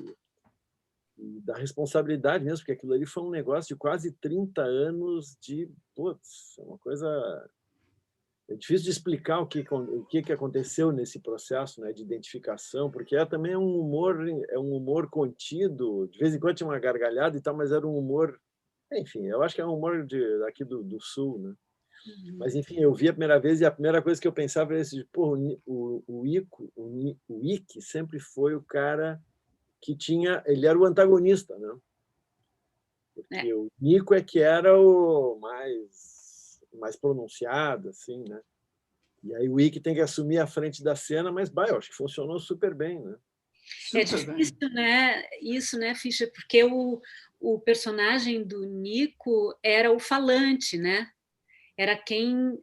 da responsabilidade mesmo, porque aquilo ali foi um negócio de quase 30 anos de... Putz, é uma coisa... É difícil de explicar o que aconteceu nesse processo, né, de identificação, porque também um humor contido, de vez em quando tinha uma gargalhada e tal, mas era um humor... Enfim, eu acho que é um humor aqui do Sul, né? Mas, enfim, eu vi a primeira vez e a primeira coisa que eu pensava era esse, pô, o Ike sempre foi o cara que ele era o antagonista, né? Porque o Nico que era o mais pronunciado, assim, né? E aí o Ike tem que assumir a frente da cena, mas, eu acho que funcionou super bem, né? É difícil, né? Isso, né, Fischer? Porque o personagem do Nico era o falante, né? Era quem,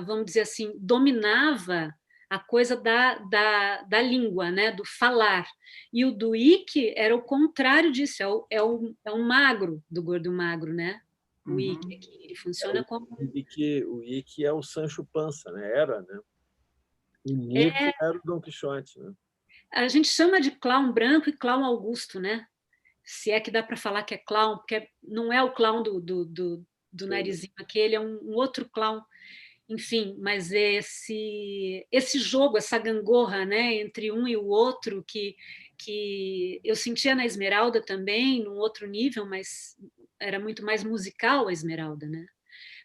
vamos dizer assim, dominava a coisa da língua, né? Do falar. E o do Ike era o contrário disso, é o magro, do gordo magro, né? O Ike aqui, ele funciona como... O Ike é o Sancho Panza, né? Era, né? O Nico era o Dom Quixote, né? A gente chama de clown branco e clown Augusto, né? Se é que dá para falar que é clown, porque não é o clown do narizinho aquele, é um outro clown. Enfim, mas esse jogo, essa gangorra, né, entre um e o outro, que eu sentia na Esmeralda também, num outro nível, mas era muito mais musical a Esmeralda, né?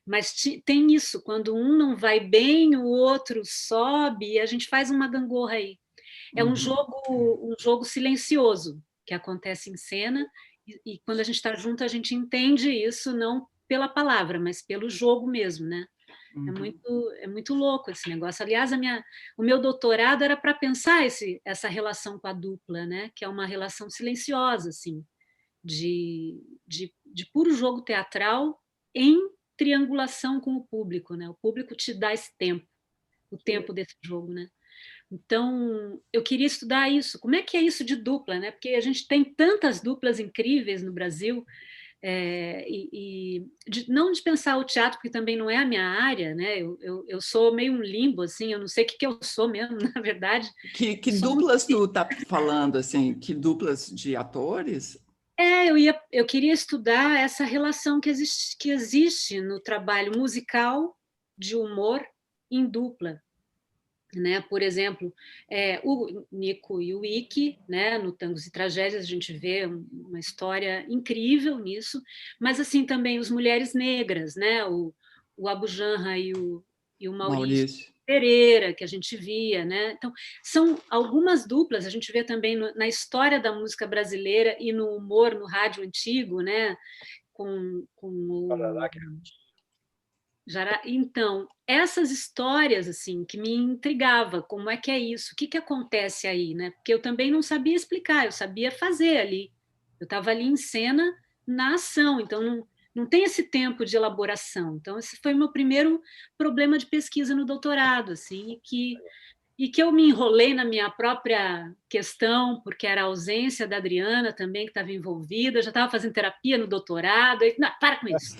Mas tem isso, quando um não vai bem, o outro sobe, e a gente faz uma gangorra aí. É um jogo silencioso que acontece em cena, e quando a gente está junto, a gente entende isso, não pela palavra, mas pelo jogo mesmo, né? É muito louco esse negócio. Aliás, o meu doutorado era para pensar essa relação com a dupla, né? Que é uma relação silenciosa, assim, de puro jogo teatral em triangulação com o público, né? O público te dá esse tempo, o tempo desse jogo, né? Então, eu queria estudar isso. Como é que é isso de dupla, né? Porque a gente tem tantas duplas incríveis no Brasil, não de pensar o teatro, porque também não é a minha área, né? Eu sou meio um limbo, assim, eu não sei o que eu sou mesmo, na verdade. Que duplas tu tá falando, assim? Que duplas de atores? Eu queria estudar essa relação que existe no trabalho musical de humor em dupla. Né? Por exemplo, o Nico e o Ike, né? No Tangos e Tragédias a gente vê uma história incrível nisso, mas assim também os Mulheres Negras, né? O Abu Janra e o Maurício Pereira, que a gente via, né? Então, são algumas duplas, a gente vê também na história da música brasileira e no humor no rádio antigo, né? Com o... Então, essas histórias assim que me intrigava, como é que é isso? O que acontece aí, né? Porque eu também não sabia explicar, eu sabia fazer ali. Eu estava ali em cena, na ação, então não tem esse tempo de elaboração. Então, esse foi o meu primeiro problema de pesquisa no doutorado, assim, e que eu me enrolei na minha própria questão, porque era a ausência da Adriana também, que estava envolvida, eu já estava fazendo terapia no doutorado. Não, para com isso.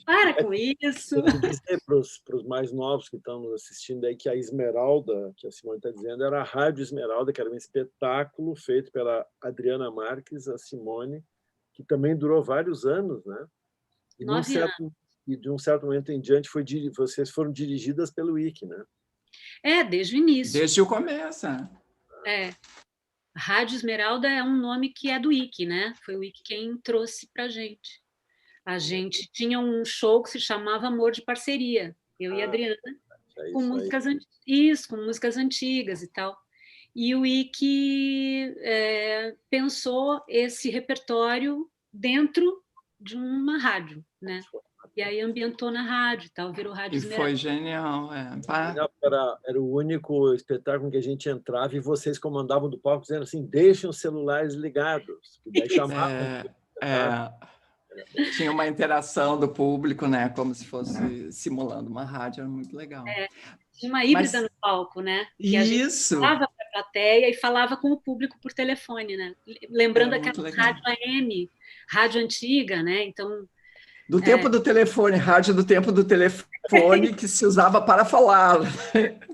Para com isso. Eu dizer para os mais novos que estão nos assistindo aí que a Esmeralda, que a Simone está dizendo, era a Rádio Esmeralda, que era um espetáculo feito pela Adriana Marques, a Simone, que também durou vários anos, né? E de um certo momento em diante vocês foram dirigidas pelo Ike, né? Desde o início. Desde o começo. Rádio Esmeralda é um nome que é do Ike, né? Foi o Ike quem trouxe para a gente. A gente tinha um show que se chamava Amor de Parceria, eu e a Adriana, com músicas antigas e tal. E o Ike pensou esse repertório dentro de uma rádio, né? E aí ambientou na rádio, tal, virou Rádio Esmeralda. E foi genial. Era o único espetáculo que a gente entrava e vocês comandavam do palco dizendo assim, deixem os celulares ligados. E daí chamavam. Tinha uma interação do público, né? Como se fosse simulando uma rádio, era muito legal. Tinha uma híbrida no palco, né? Que isso! A gente falava para a plateia e falava com o público por telefone, né? Lembrando aquela rádio AM, rádio antiga, né? Então... Do tempo do telefone, rádio do tempo do telefone que se usava para falar,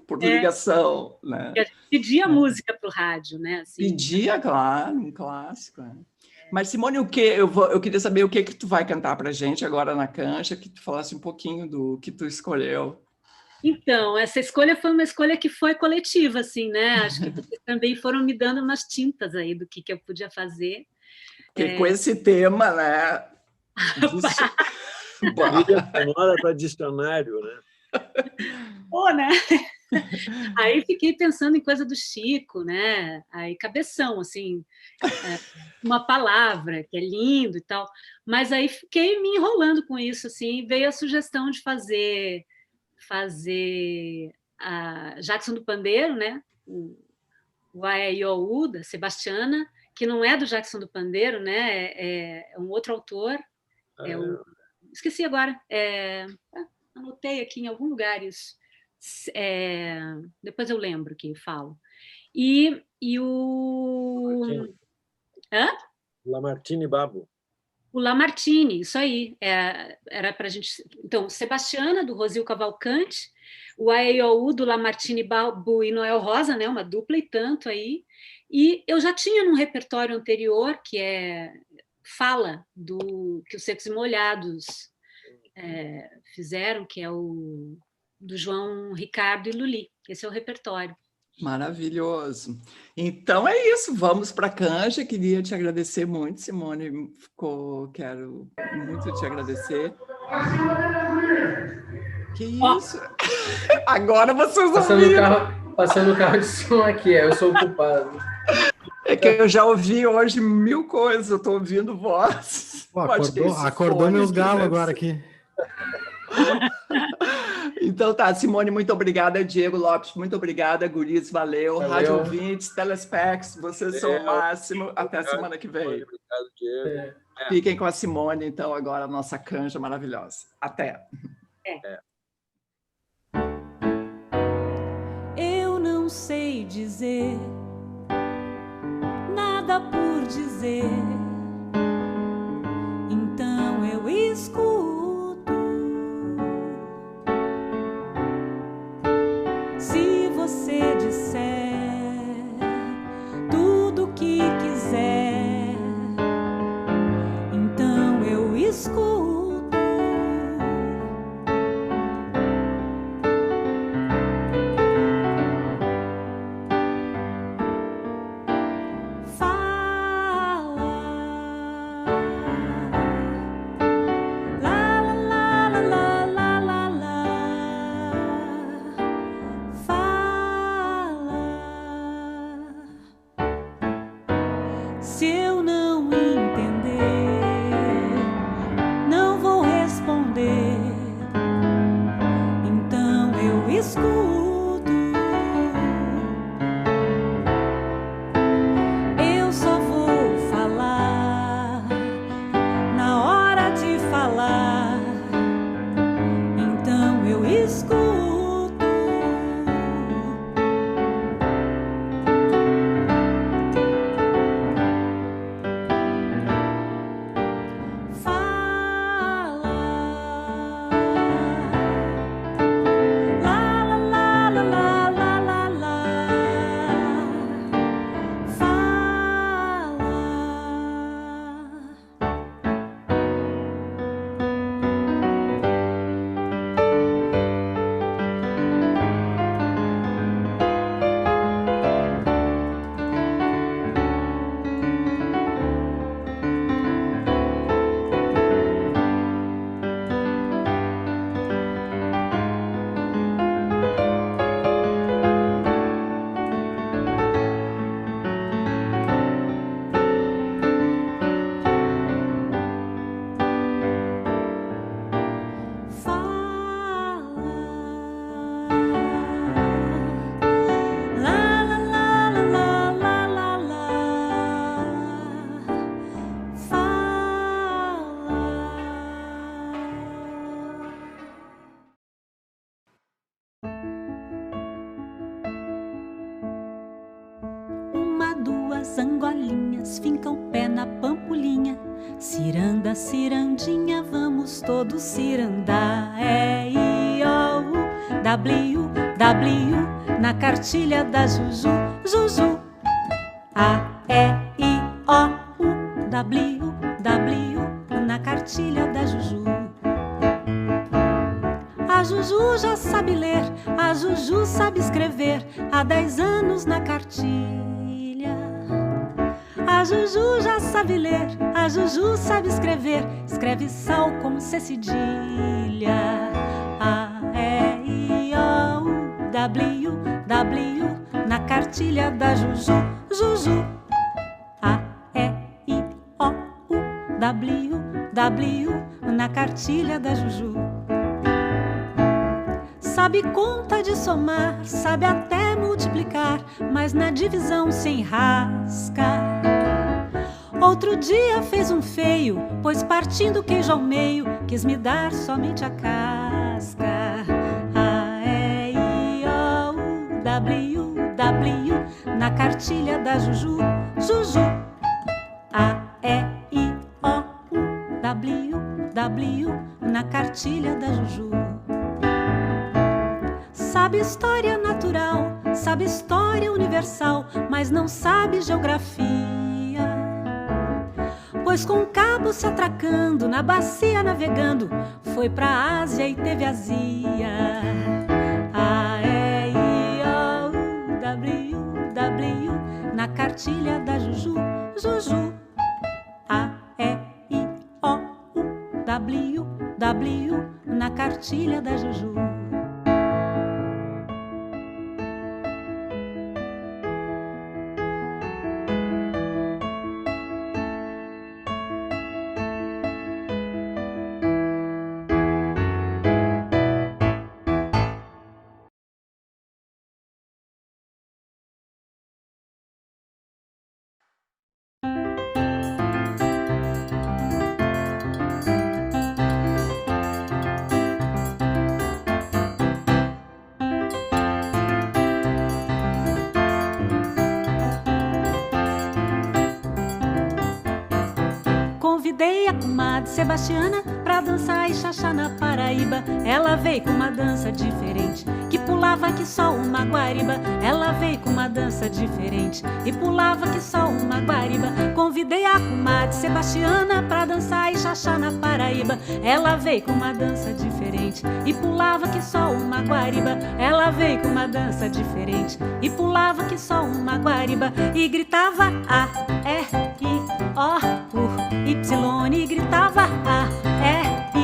por ligação, né? E a gente pedia música para o rádio, né? Assim, pedia, claro, um clássico, Mas, Simone, eu queria saber o que tu vai cantar para a gente agora na cancha, que tu falasse um pouquinho do que tu escolheu. Então, essa escolha foi uma escolha que foi coletiva, assim, né? Acho que vocês também foram me dando umas tintas aí do que eu podia fazer. Porque com esse tema, né? Sonora para dicionário, né? Né? Aí fiquei pensando em coisa do Chico, né? Aí cabeção, assim, uma palavra que é lindo e tal. Mas aí fiquei me enrolando com isso, assim, veio a sugestão de fazer a Jackson do Pandeiro, né? O Aiaiou, da Sebastiana, que não é do Jackson do Pandeiro, né? É um outro autor. Esqueci agora. Anotei aqui em algum lugar isso. Depois eu lembro que falo. E o... Hã? Lamartine Babo. O Lamartine, isso aí. Era para a gente... Então, Sebastiana, do Rosil Cavalcante, o AEOU do Lamartine Babo e Noel Rosa, né? Uma dupla e tanto aí. E eu já tinha num repertório anterior, que fala que os Secos e Molhados fizeram, que é o do João Ricardo e Luli. Esse é o repertório. Maravilhoso. Então é isso, vamos para a canja. Queria te agradecer muito, Simone. Quero muito te agradecer. Que isso? Agora vocês ouviram. Passando o carro de som aqui, eu sou o culpado. É que eu já ouvi hoje 1000 coisas, eu estou ouvindo vozes. Pô, acordou meus galos agora aqui. Então tá, Simone, muito obrigada. Diego Lopes, muito obrigada. Guris, valeu. Rádio ouvintes, telespecs, vocês são o máximo. Até a semana que vem. Obrigado, Diego. Fiquem com a Simone, então, agora a nossa canja maravilhosa. Até. Eu não sei dizer nada por dizer, então eu escuto. Se você disser tudo o que quiser, então eu escuto. Se eu não entender, não vou responder, então eu escuto. Eu só vou falar na hora de falar, então eu escuto. Angolinhas fincam o pé na pampulinha. Ciranda, cirandinha, vamos todos cirandar. E-I-O-U, W-W, na cartilha da Juju, Juju. A-E-I-O-U, W-W, na cartilha da Juju. A Juju já sabe ler, a Juju sabe escrever, há 10 anos na cartilha. A Juju já sabe ler, a Juju sabe escrever, escreve sal com C cedilha. A-E-I-O-U, W-W, na cartilha da Juju, Juju. A-E-I-O-U, W-W, na cartilha da Juju. Sabe conta de somar, sabe até multiplicar, mas na divisão se enrasca. Outro dia fez um feio, pois partindo o queijo ao meio, quis me dar somente a casca. A-E-I-O-U, na cartilha da Juju, Juju. A-E-I-O-U-W-W na cartilha da Juju. Sabe história natural, sabe história universal, mas não sabe geografia. Pois com o cabo se atracando, na bacia navegando, foi pra Ásia e teve azia. A-E-I-O-U-W-W na cartilha da Juju, Juju. A-E-I-O-U-W-W na cartilha da Juju. Convidei a comadre Sebastiana pra dançar e xaxá na Paraíba. Ela veio com uma dança diferente, que pulava que só uma guariba. Ela veio com uma dança diferente e pulava que só uma guariba. Convidei a comadre Sebastiana pra dançar e xaxá na Paraíba. Ela veio com uma dança diferente e pulava que só uma guariba. Ela veio com uma dança diferente e pulava que só uma guariba. E gritava A-R-I-O-U-Y e gritava A-R-I-O-U-Y.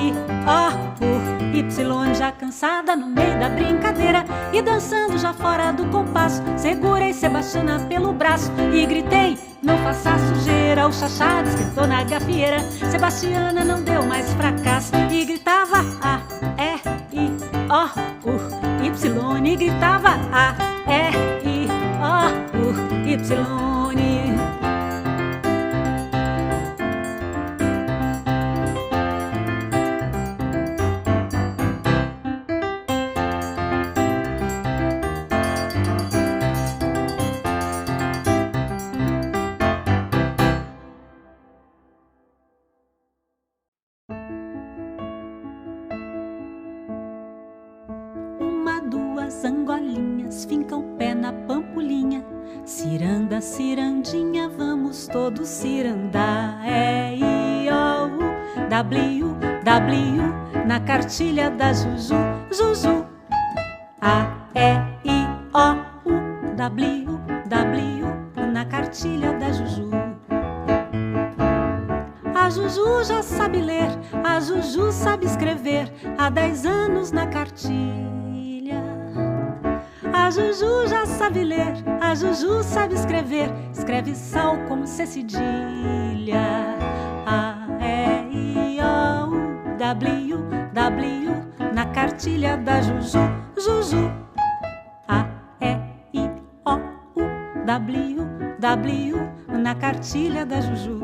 Já cansada no meio da brincadeira e dançando já fora do compasso, segurei Sebastiana pelo braço e gritei: não faça sujeira. O xaxá desquentou na gafieira, Sebastiana não deu mais fracasso. E gritava A-R-I-O-U-Y e gritava A-R-I-O-U-Y. Angolinhas fincam o pé na pampulinha. Ciranda, cirandinha, vamos todos cirandar. E-I-O-U-W-W na cartilha da Juju, Juju. A-E-I-O-U-W-W na cartilha da Juju. A Juju já sabe ler, a Juju sabe escrever, há 10 anos na cartilha. A Juju já sabe ler, a Juju sabe escrever, escreve sal como C cedilha. A-E-I-O-U-W-W na cartilha da Juju, Juju. A-E-I-O-U-W-W na cartilha da Juju.